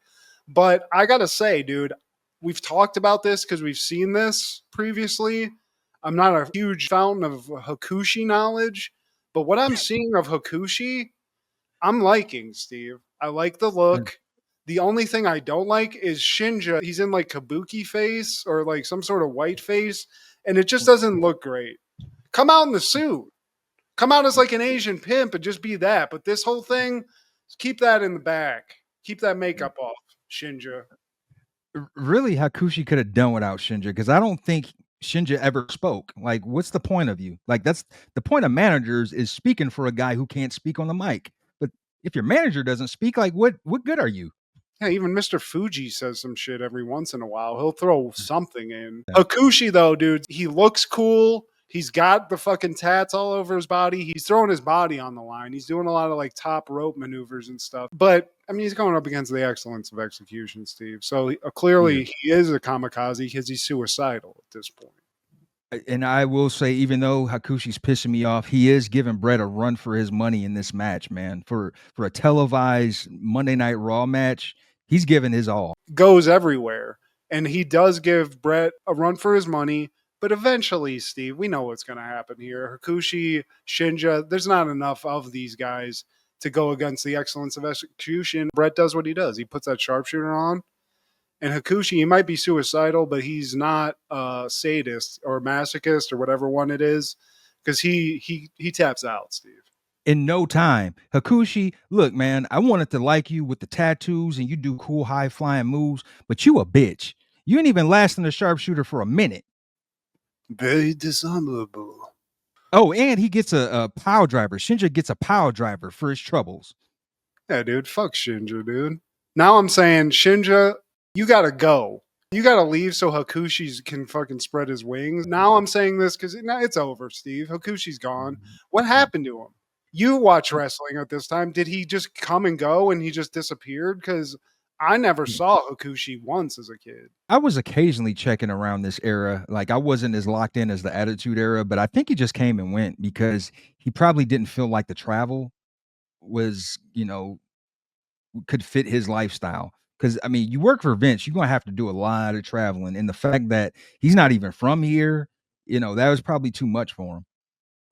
But I gotta say, dude, we've talked about this because we've seen this previously. I'm not a huge fountain of Hakushi knowledge, but what I'm seeing of Hakushi, I'm liking, Steve. I like the look. The only thing I don't like is Shinja. He's in like kabuki face or like some sort of white face, and it just doesn't look great. Come out in the suit. Come out as like an Asian pimp and just be that. But this whole thing, keep that in the back. Keep that makeup off, Shinja. Really, Hakushi could have done without Shinja because I don't think Shinja ever spoke. Like, what's the point of you? Like, that's the point of managers is speaking for a guy who can't speak on the mic. But if your manager doesn't speak, like, what good are you? Yeah, even Mr. Fuji says some shit every once in a while. He'll throw something in. Hakushi, though, dude, he looks cool. He's got the fucking tats all over his body. He's throwing his body on the line. He's doing a lot of like top rope maneuvers and stuff. But I mean, he's going up against the excellence of execution, Steve. So clearly he is a kamikaze because he's suicidal at this point. And I will say, even though Hakushi's pissing me off, he is giving Bret a run for his money in this match, man. For a televised Monday Night Raw match, he's giving his all. Goes everywhere. And he does give Bret a run for his money. But eventually, Steve, we know what's going to happen here. Hakushi, Shinja, there's not enough of these guys to go against the excellence of execution. Bret does what he does. He puts that sharpshooter on. And Hakushi, he might be suicidal, but he's not a sadist or masochist or whatever one it is, because he taps out, Steve. In no time, Hakushi, look, man, I wanted to like you with the tattoos and you do cool high flying moves, but you a bitch. You ain't even lasting the sharpshooter for a minute. Very dishonorable. Oh, and he gets a pile driver. Shinja gets a pile driver for his troubles. Yeah, dude, fuck Shinja, dude. Now I'm saying, Shinja, you gotta go. You gotta leave so Hakushi can fucking spread his wings. Now I'm saying this because it's over, Steve. Hakushi's gone. What happened to him? You watch wrestling at this time. Did he just come and go and he just disappeared? Because I never saw Hakushi once as a kid. I was occasionally checking around this era. Like, I wasn't as locked in as the Attitude Era, but I think he just came and went because he probably didn't feel like the travel was, could fit his lifestyle. Because, I mean, you work for Vince, you're going to have to do a lot of traveling. And the fact that he's not even from here, that was probably too much for him.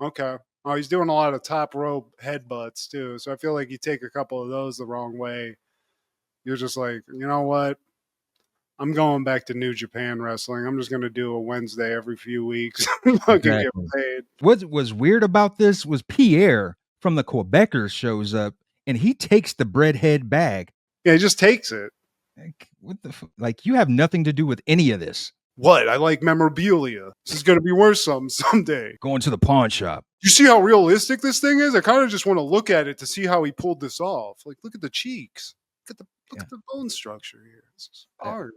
Okay. Oh, he's doing a lot of top rope headbutts too. So I feel like you take a couple of those the wrong way. You're just like, you know what? I'm going back to New Japan wrestling. I'm just going to do a Wednesday every few weeks. Fucking get paid. What was weird about this was Pierre from the Quebecers shows up and he takes the breadhead bag. Yeah, he just takes it. Like, what the like, you have nothing to do with any of this. What? I like memorabilia. This is going to be worth something someday. Going to the pawn shop. You see how realistic this thing is? I kind of just want to look at it to see how he pulled this off. Like, look at the cheeks. Look at the bone structure here. This is art.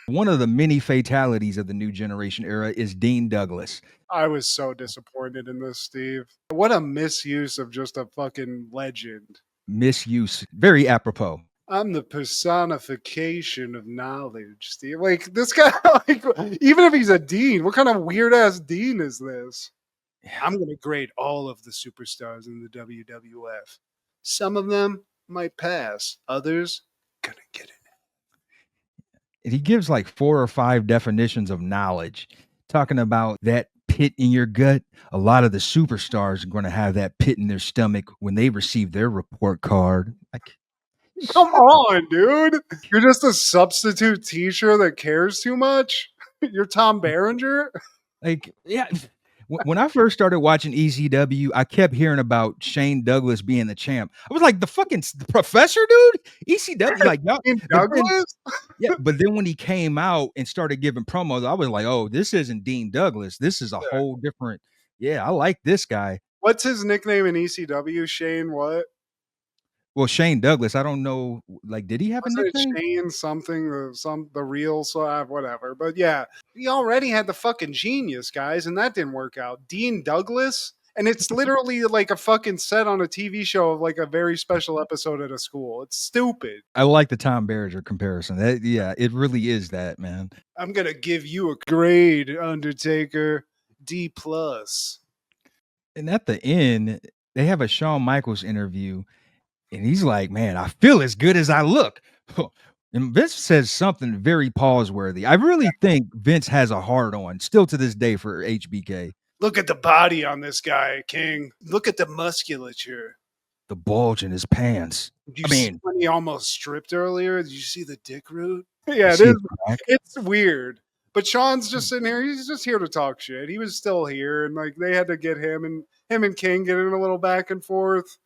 One of the many fatalities of the new generation era is Dean Douglas. I was so disappointed in this, Steve. What a misuse of just a fucking legend. Misuse. Very apropos. I'm the personification of knowledge, Steve. Like, this guy, like, even if he's a dean, what kind of weird ass dean is this? Yeah. I'm going to grade all of the superstars in the WWF. Some of them might pass, others gonna get it. he gives like 4 or 5 definitions of knowledge, talking about that pit in your gut. A lot of the superstars are going to have that pit in their stomach when they receive their report card. Like, Come on, dude. You're just a substitute teacher that cares too much. You're Tom Berenger. like, yeah. When I first started watching ECW, I kept hearing about Shane Douglas being the champ. I was like, the fucking the professor, dude. ECW, like, y'all. In But then, Douglas. yeah, but then when he came out and started giving promos, I was like, oh, this isn't Dean Douglas. This is a whole different. Yeah, I like this guy. What's his nickname in ECW? Shane what? Well, Shane Douglas, I don't know. Like, did he have a Was it nickname? Shane something? The real whatever. But yeah, he already had the fucking genius, guys, and that didn't work out. Dean Douglas, and it's literally like a fucking set on a TV show of like a very special episode at a school. It's stupid. I like the Tom Berenger comparison. That, yeah, it really is that, man. I'm gonna give you a grade, Undertaker, D plus. And at the end, they have a Shawn Michaels interview, and he's like, man, I feel as good as I look. And Vince says something very pause-worthy. I really think Vince has a hard on still to this day for HBK. Look at the body on this guy, King. Look at the musculature. The bulge in his pants. Did you see when he almost stripped earlier? Did you see the dick root? Yeah, it see is. it, It's weird. But Shawn's just sitting here. He's just here to talk shit. He was still here, and like they had to get him and King getting a little back and forth.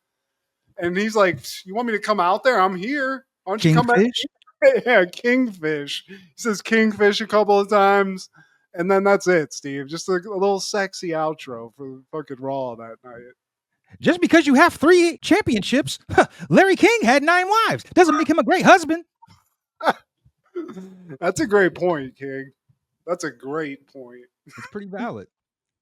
And he's like, "You want me to come out there? I'm here. Why don't you come back?" Kingfish? Yeah, Kingfish. He says Kingfish a couple of times, and then that's it, Steve. Just a little sexy outro for fucking Raw that night. Just because you have 3 championships, Larry King had 9 wives. Doesn't make him a great husband. That's a great point, King. That's a great point. It's pretty valid.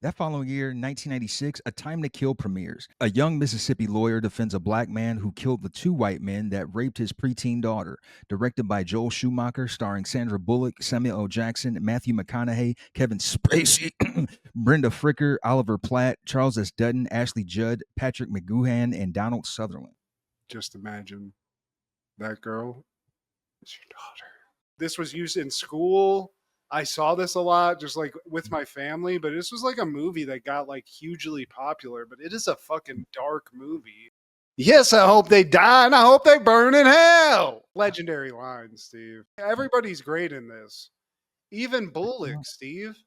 That following year, 1996, A Time to Kill premieres. A young Mississippi lawyer defends a black man who killed the 2 white men that raped his preteen daughter. Directed by Joel Schumacher, starring Sandra Bullock, Samuel L. Jackson, Matthew McConaughey, Kevin Spacey, Brenda Fricker, Oliver Platt, Charles S. Dutton, Ashley Judd, Patrick McGoohan, and Donald Sutherland. Just imagine that girl is your daughter. This was used in school. I saw this a lot just like with my family, but this was like a movie that got like hugely popular, but it is a fucking dark movie. Yes, I hope they die and I hope they burn in hell. Legendary line, Steve. Everybody's great in this. Even Bullock, Steve.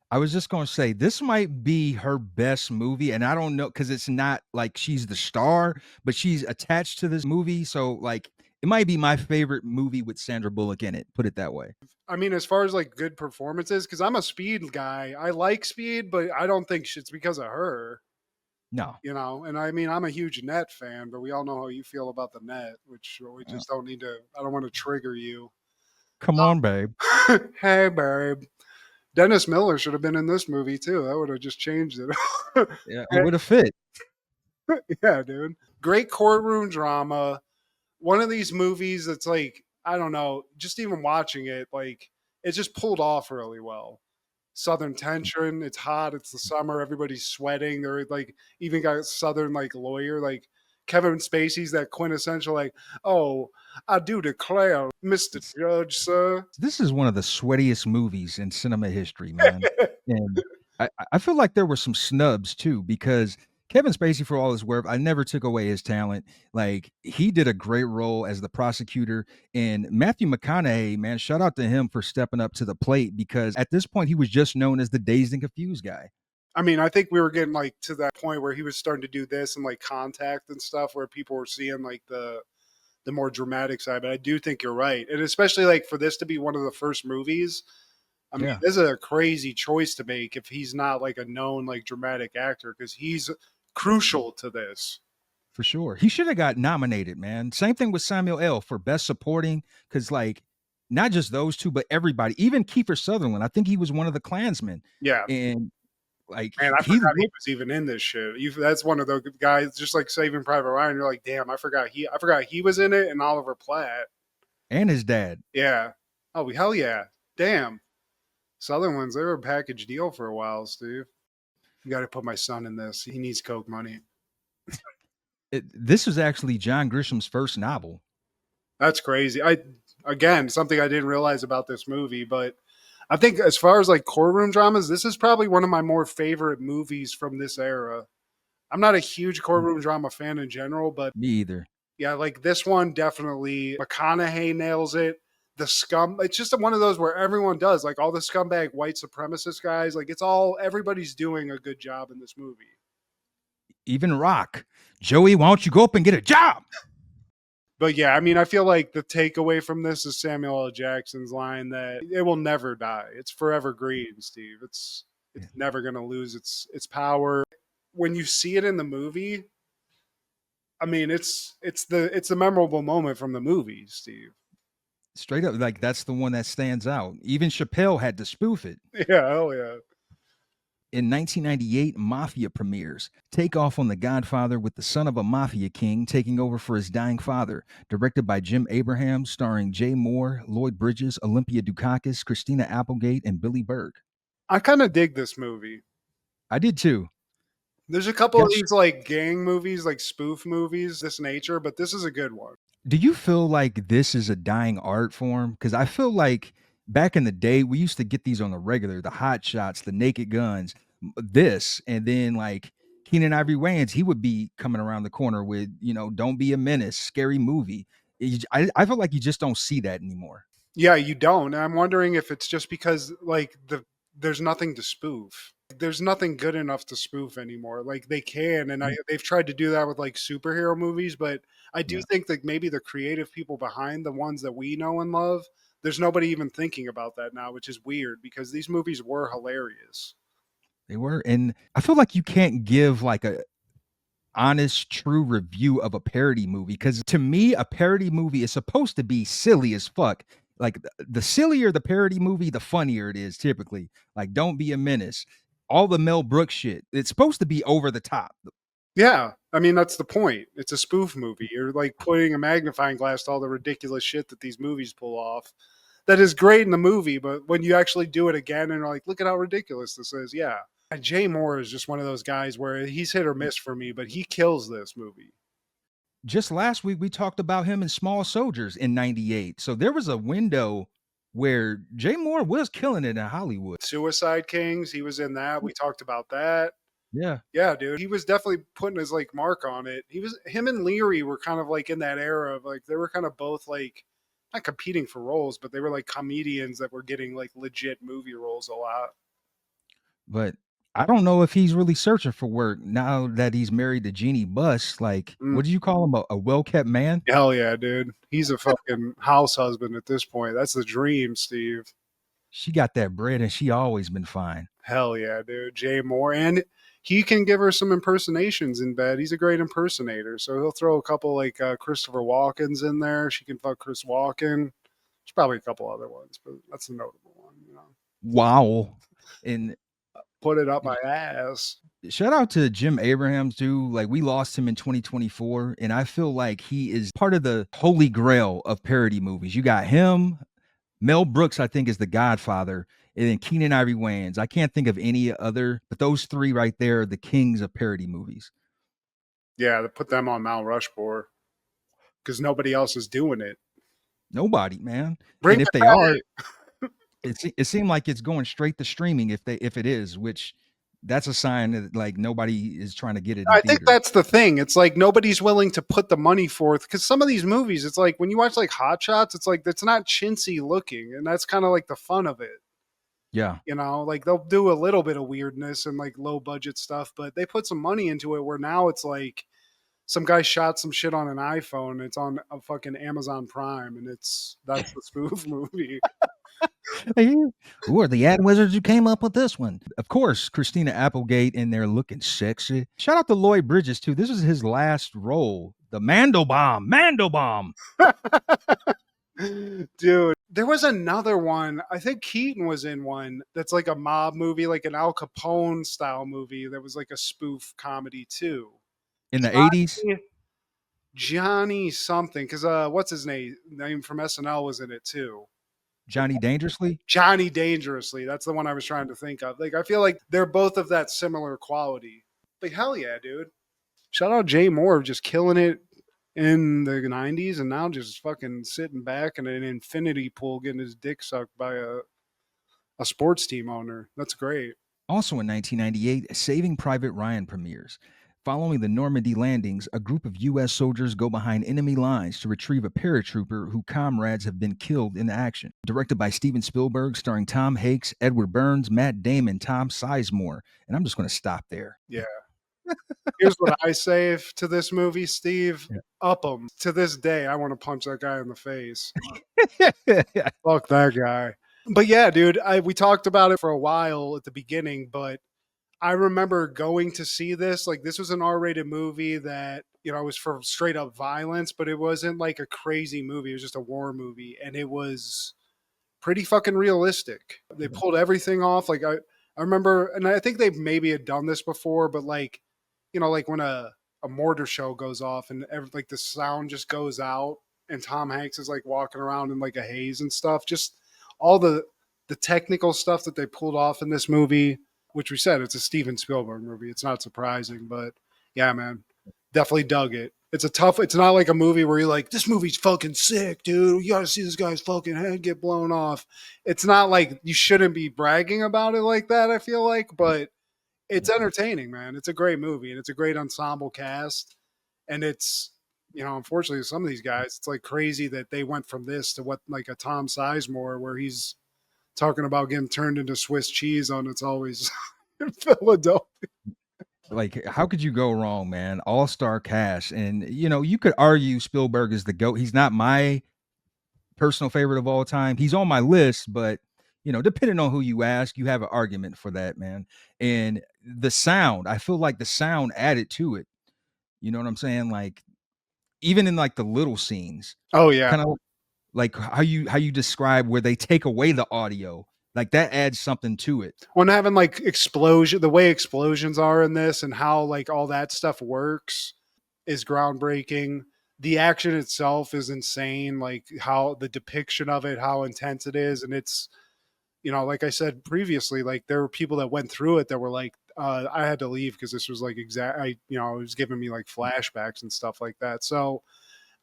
I was just going to say, this might be her best movie, and I don't know, because it's not like she's the star, but she's attached to this movie, so like it might be my favorite movie with Sandra Bullock in it, put it that way. I mean, as far as like good performances, because I'm a Speed guy. I like Speed, but I don't think it's because of her. No. You know, and I mean, I'm a huge Net fan, but we all know how you feel about the Net, which we just don't need to, I don't want to trigger you. Come on, babe. Hey, babe. Dennis Miller should have been in this movie too. That would have just changed it. Yeah, it would have fit. Yeah, dude. Great courtroom drama. One of these movies that's like, I don't know, just even watching it, like, it just pulled off really well. Southern tension, it's hot, it's the summer, everybody's sweating. They're like, even got a Southern like lawyer, like Kevin Spacey's that quintessential, like, oh, I do declare, Mr. Judge, sir. This is one of the sweatiest movies in cinema history, man. And I feel like there were some snubs too, because Kevin Spacey, for all his work, I never took away his talent. Like, he did a great role as the prosecutor. And Matthew McConaughey, man, shout out to him for stepping up to the plate, because at this point he was just known as the dazed and confused guy. I mean, I think we were getting like to that point where he was starting to do this and like Contact and stuff, where people were seeing like the more dramatic side. But I do think you're right, and especially like for this to be one of the first movies. I mean, this is a crazy choice to make if he's not like a known like dramatic actor, because he's crucial to this. For sure. He should have got nominated, man. Same thing with Samuel L. for Best Supporting, because like not just those 2, but everybody, even Kiefer Sutherland. I think he was one of the Klansmen. Yeah. And like, man, I forgot he was even in this shit. That's one of the guys, just like Saving Private Ryan. You're like, damn, I forgot he was in it, and Oliver Platt. And his dad. Yeah. Oh, hell yeah. Damn. Sutherland's, they were a package deal for a while, Steve. You got to put my son in this. He needs Coke money. This was actually John Grisham's first novel. That's crazy. Again, something I didn't realize about this movie, but I think as far as like courtroom dramas, this is probably one of my more favorite movies from this era. I'm not a huge courtroom drama fan in general, but Me either. yeah, like this one definitely. McConaughey nails it. The scum, it's just one of those where everyone does, like all the scumbag white supremacist guys, like it's all, everybody's doing a good job in this movie. Even Rock. Joey, why don't you go up and get a job? But yeah, I mean, I feel like the takeaway from this is Samuel L. Jackson's line that it will never die. It's forever green, Steve. It's never going to lose its power. When you see it in the movie, I mean, it's the memorable moment from the movie, Steve. Straight up, like that's the one that stands out. Even Chappelle had to spoof it. Yeah, hell yeah. In 1998, Mafia premieres. Take off on The Godfather with the son of a mafia king taking over for his dying father. Directed by Jim Abrahams, starring Jay Moore, Lloyd Bridges, Olympia Dukakis, Christina Applegate, and Billy Berg. I kind of dig this movie. I did too. There's a couple of these like gang movies, like spoof movies, this nature, but this is a good one. Do you feel like this is a dying art form? Because I feel like back in the day, we used to get these on the regular, the Hot Shots, the Naked Guns, this, and then like Keenan Ivory Wayans, he would be coming around the corner with, Don't Be a Menace, scary movie. I feel like you just don't see that anymore. Yeah, you don't. And I'm wondering if it's just because like there's nothing to spoof. There's nothing good enough to spoof anymore. Like they can, and they've tried to do that with like superhero movies, but I do think that maybe the creative people behind the ones that we know and love, there's nobody even thinking about that now, which is weird because these movies were hilarious. They were, and I feel like you can't give like a honest, true review of a parody movie because to me, a parody movie is supposed to be silly as fuck. Like the sillier the parody movie, the funnier it is typically. Like Don't Be a Menace, all the Mel Brooks shit. It's supposed to be over the top. Yeah, I mean that's the point. It's a spoof movie. You're like putting a magnifying glass to all the ridiculous shit that these movies pull off. That is great in the movie, but when you actually do it again and you're like, look at how ridiculous this is. Yeah. Jay Moore is just one of those guys where he's hit or miss for me, but he kills this movie. Just last week we talked about him in Small Soldiers in 98. So there was a window where Jay Moore was killing it in Hollywood. Suicide Kings, he was in that. We talked about that. Yeah. Yeah, dude. He was definitely putting his like mark on it. Him and Leary were kind of like in that era of like they were kind of both like not competing for roles, but they were like comedians that were getting like legit movie roles a lot. But I don't know if he's really searching for work now that he's married to Jeannie Buss. Like, what do you call him? A well-kept man? Hell yeah, dude. He's a fucking house husband at this point. That's the dream, Steve. She got that bread and she always been fine. Hell yeah, dude. Jay Moore. And he can give her some impersonations in bed. He's a great impersonator. So he'll throw a couple like Christopher Walken's in there. She can fuck Chris Walken. There's probably a couple other ones, but that's a notable one, Wow. And put it up my ass. Shout out to Jim Abrahams too. Like we lost him in 2024, and I feel like he is part of the holy grail of parody movies. You got him, Mel Brooks, I think, is the Godfather, and then Keenan Ivory Wayans. I can't think of any other, but those three right there are the kings of parody movies. Yeah, to put them on Mount Rushmore because nobody else is doing it. Nobody, man. And if they are, it seemed like it's going straight to streaming if it is, which that's a sign that like nobody is trying to get it. I think that's the thing. It's like nobody's willing to put the money forth because some of these movies, it's like when you watch like Hot Shots, it's like it's not chintzy looking, and that's kind of like the fun of it. Yeah, like they'll do a little bit of weirdness and like low budget stuff, but they put some money into it. Where now it's like some guy shot some shit on an iPhone. It's on a fucking Amazon Prime, and that's the spoof movie. Who are the ad wizards who came up with this one? Of course, Christina Applegate in there looking sexy. Shout out to Lloyd Bridges too. This is his last role. The Mandelbaum. Dude, there was another one. I think Keaton was in one that's like a mob movie, like an Al Capone style movie that was like a spoof comedy too. In the 80s? Johnny something, because what's his name from SNL was in it too. Johnny Dangerously? Johnny Dangerously. That's the one I was trying to think of. Like, I feel like they're both of that similar quality. Like, hell yeah, dude. Shout out Jay Moore, just killing it. in the 90s, and now just fucking sitting back in an infinity pool getting his dick sucked by a sports team owner. That's great. Also in 1998, Saving Private Ryan premieres. Following the Normandy landings, a group of U.S. soldiers go behind enemy lines to retrieve a paratrooper whose comrades have been killed in action. Directed by Steven Spielberg, starring Tom Hanks, Edward Burns, Matt Damon, Tom Sizemore. And I'm just going to stop there. Yeah. Here's what I say to this movie, Steve. Yeah. Up 'em. To this day, I want to punch that guy in the face. Fuck that guy. But yeah, dude, we talked about it for a while at the beginning, but I remember going to see this. Like, this was an R-rated movie that, was for straight up violence, but it wasn't like a crazy movie. It was just a war movie, and it was pretty fucking realistic. They pulled everything off. Like, I remember, and I think they maybe had done this before, but like, like when a mortar shell goes off and like the sound just goes out, and Tom Hanks is like walking around in like a haze and stuff. Just all the technical stuff that they pulled off in this movie, which we said it's a Steven Spielberg movie. It's not surprising, but yeah, man, definitely dug it. It's not like a movie where you're like, this movie's fucking sick, dude. You gotta see this guy's fucking head get blown off. It's not like you shouldn't be bragging about it like that, I feel like, but it's entertaining, man. It's a great movie, and it's a great ensemble cast. And it's, unfortunately, some of these guys, it's like crazy that they went from this to what, like a Tom Sizemore, where he's talking about getting turned into Swiss cheese on It's Always in Philadelphia. Like, how could you go wrong, man? All-star cast. And, you could argue Spielberg is the GOAT. He's not my personal favorite of all time. He's on my list, but, depending on who you ask, you have an argument for that, man. And the sound, I feel like the sound added to it. You know what I'm saying? Like, even in like the little scenes. Oh, yeah. Kind of like how you describe where they take away the audio, like that adds something to it. When having like the way explosions are in this and how like all that stuff works is groundbreaking. The action itself is insane, like how the depiction of it, how intense it is. And it's, like I said previously, like there were people that went through it that were like, I had to leave because this was like it was giving me like flashbacks and stuff like that. So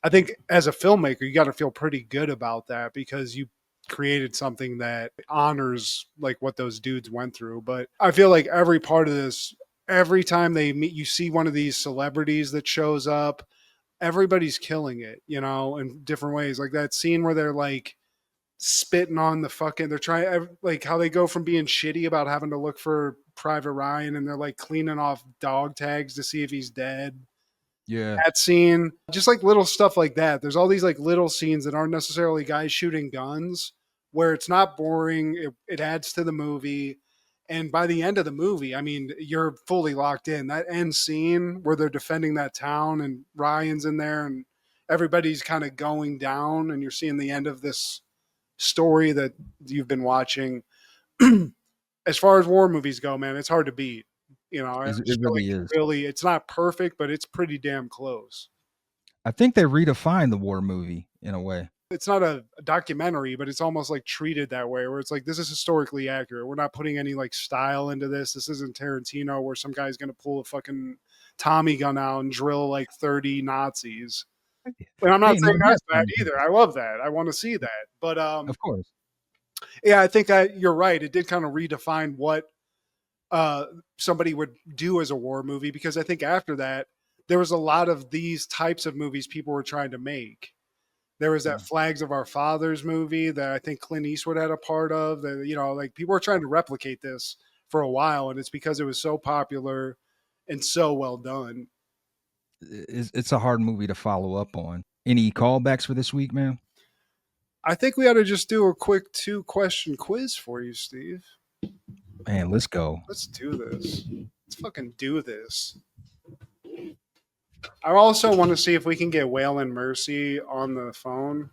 I think as a filmmaker, you got to feel pretty good about that because you created something that honors like what those dudes went through. But I feel like every part of this, every time they meet, you see one of these celebrities that shows up, everybody's killing it, in different ways. Like that scene where they're like spitting on they're trying, like how they go from being shitty about having to look for Private Ryan and they're like cleaning off dog tags to see if he's dead. Yeah. That scene, just like little stuff like that. There's all these like little scenes that aren't necessarily guys shooting guns where it's not boring. It adds to the movie. And by the end of the movie, I mean, you're fully locked in. That end scene where they're defending that town and Ryan's in there and everybody's kind of going down and you're seeing the end of this story that you've been watching. As far as war movies go, man, it's hard to beat. It really is. It's not perfect, but it's pretty damn close. I think they redefined the war movie in a way. It's not a documentary, but it's almost like treated that way, where it's like, this is historically accurate. We're not putting any like style into this. This isn't Tarantino where some guy's going to pull a fucking Tommy gun out and drill like 30 Nazis. And I'm not saying that's bad either. I love that. I want to see that. But of course. Yeah, I think you're right. It did kind of redefine what somebody would do as a war movie, because I think after that, there was a lot of these types of movies people were trying to make. There was that Flags of Our Fathers movie that I think Clint Eastwood had a part of. That, like people were trying to replicate this for a while, and it's because it was so popular and so well done. It's a hard movie to follow up on. Any callbacks for this week, man? I think we ought to just do a quick 2-question quiz for you, Steve. Man, let's go. Let's do this. Let's fucking do this. I also want to see if we can get Waylon Mercy on the phone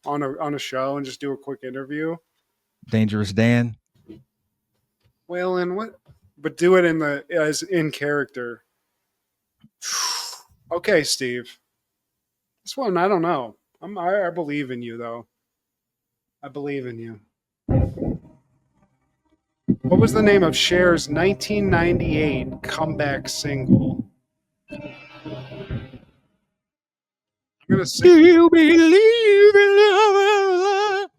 on a show and just do a quick interview. Dangerous Dan. Waylon, what? But do it as in character. Okay, Steve. This one, I don't know. I believe in you, though. I believe in you. What was the name of Cher's 1998 comeback single? gonna sing. Do you believe in love?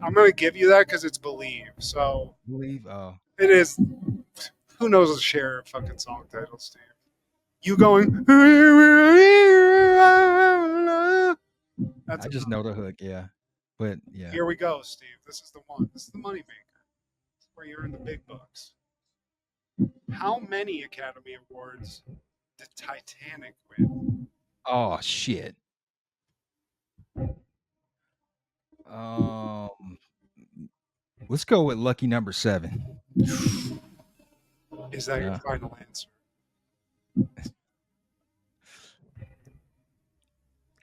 I'm gonna give you that because it's Believe. So Believe. Oh, it is. Who knows the share fucking song title, Steve? You going? That's I just know the hook. Yeah, but yeah. Here we go, Steve. This is the one. This is the moneymaker. This is where you're in the big bucks. How many Academy Awards did Titanic win? Oh shit. Let's go with lucky number 7. Is that your final answer?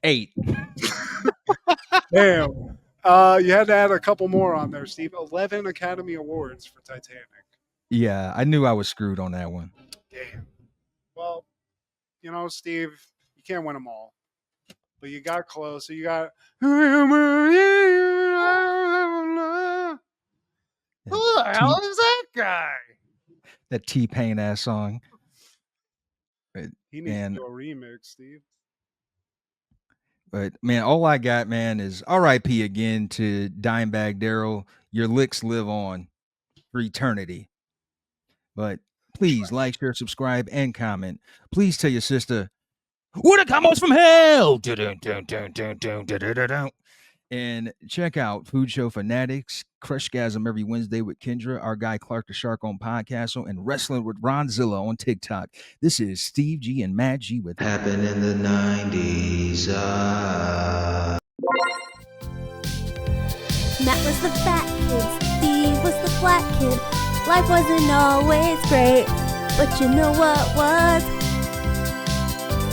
8. Damn. You had to add a couple more on there, Steve. 11 Academy Awards for Titanic. Yeah, I knew I was screwed on that one. Damn. Well, you know, Steve, you can't win them all. But you got close. So you got. Who the hell is that guy? That T-Pain ass song. He needs to do a remix, Steve. But man, all I got, man, is R.I.P. again to Dimebag Darrell. Your licks live on for eternity. But please like, share, subscribe, and comment. Please tell your sister, "What the combos from hell?" And check out Food Show Fanatics, Crushgasm every Wednesday with Kendra, our guy Clark the Shark on Podcastle, and Wrestling with Ronzilla on TikTok. This is Steve G and Matt G with Happened in the 90s. Matt was the fat kid, Steve was the flat kid. Life wasn't always great, but you know what was?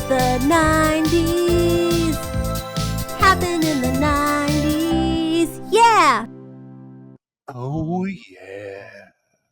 The 90s. Happened in the 90s. Yeah! Oh, yeah.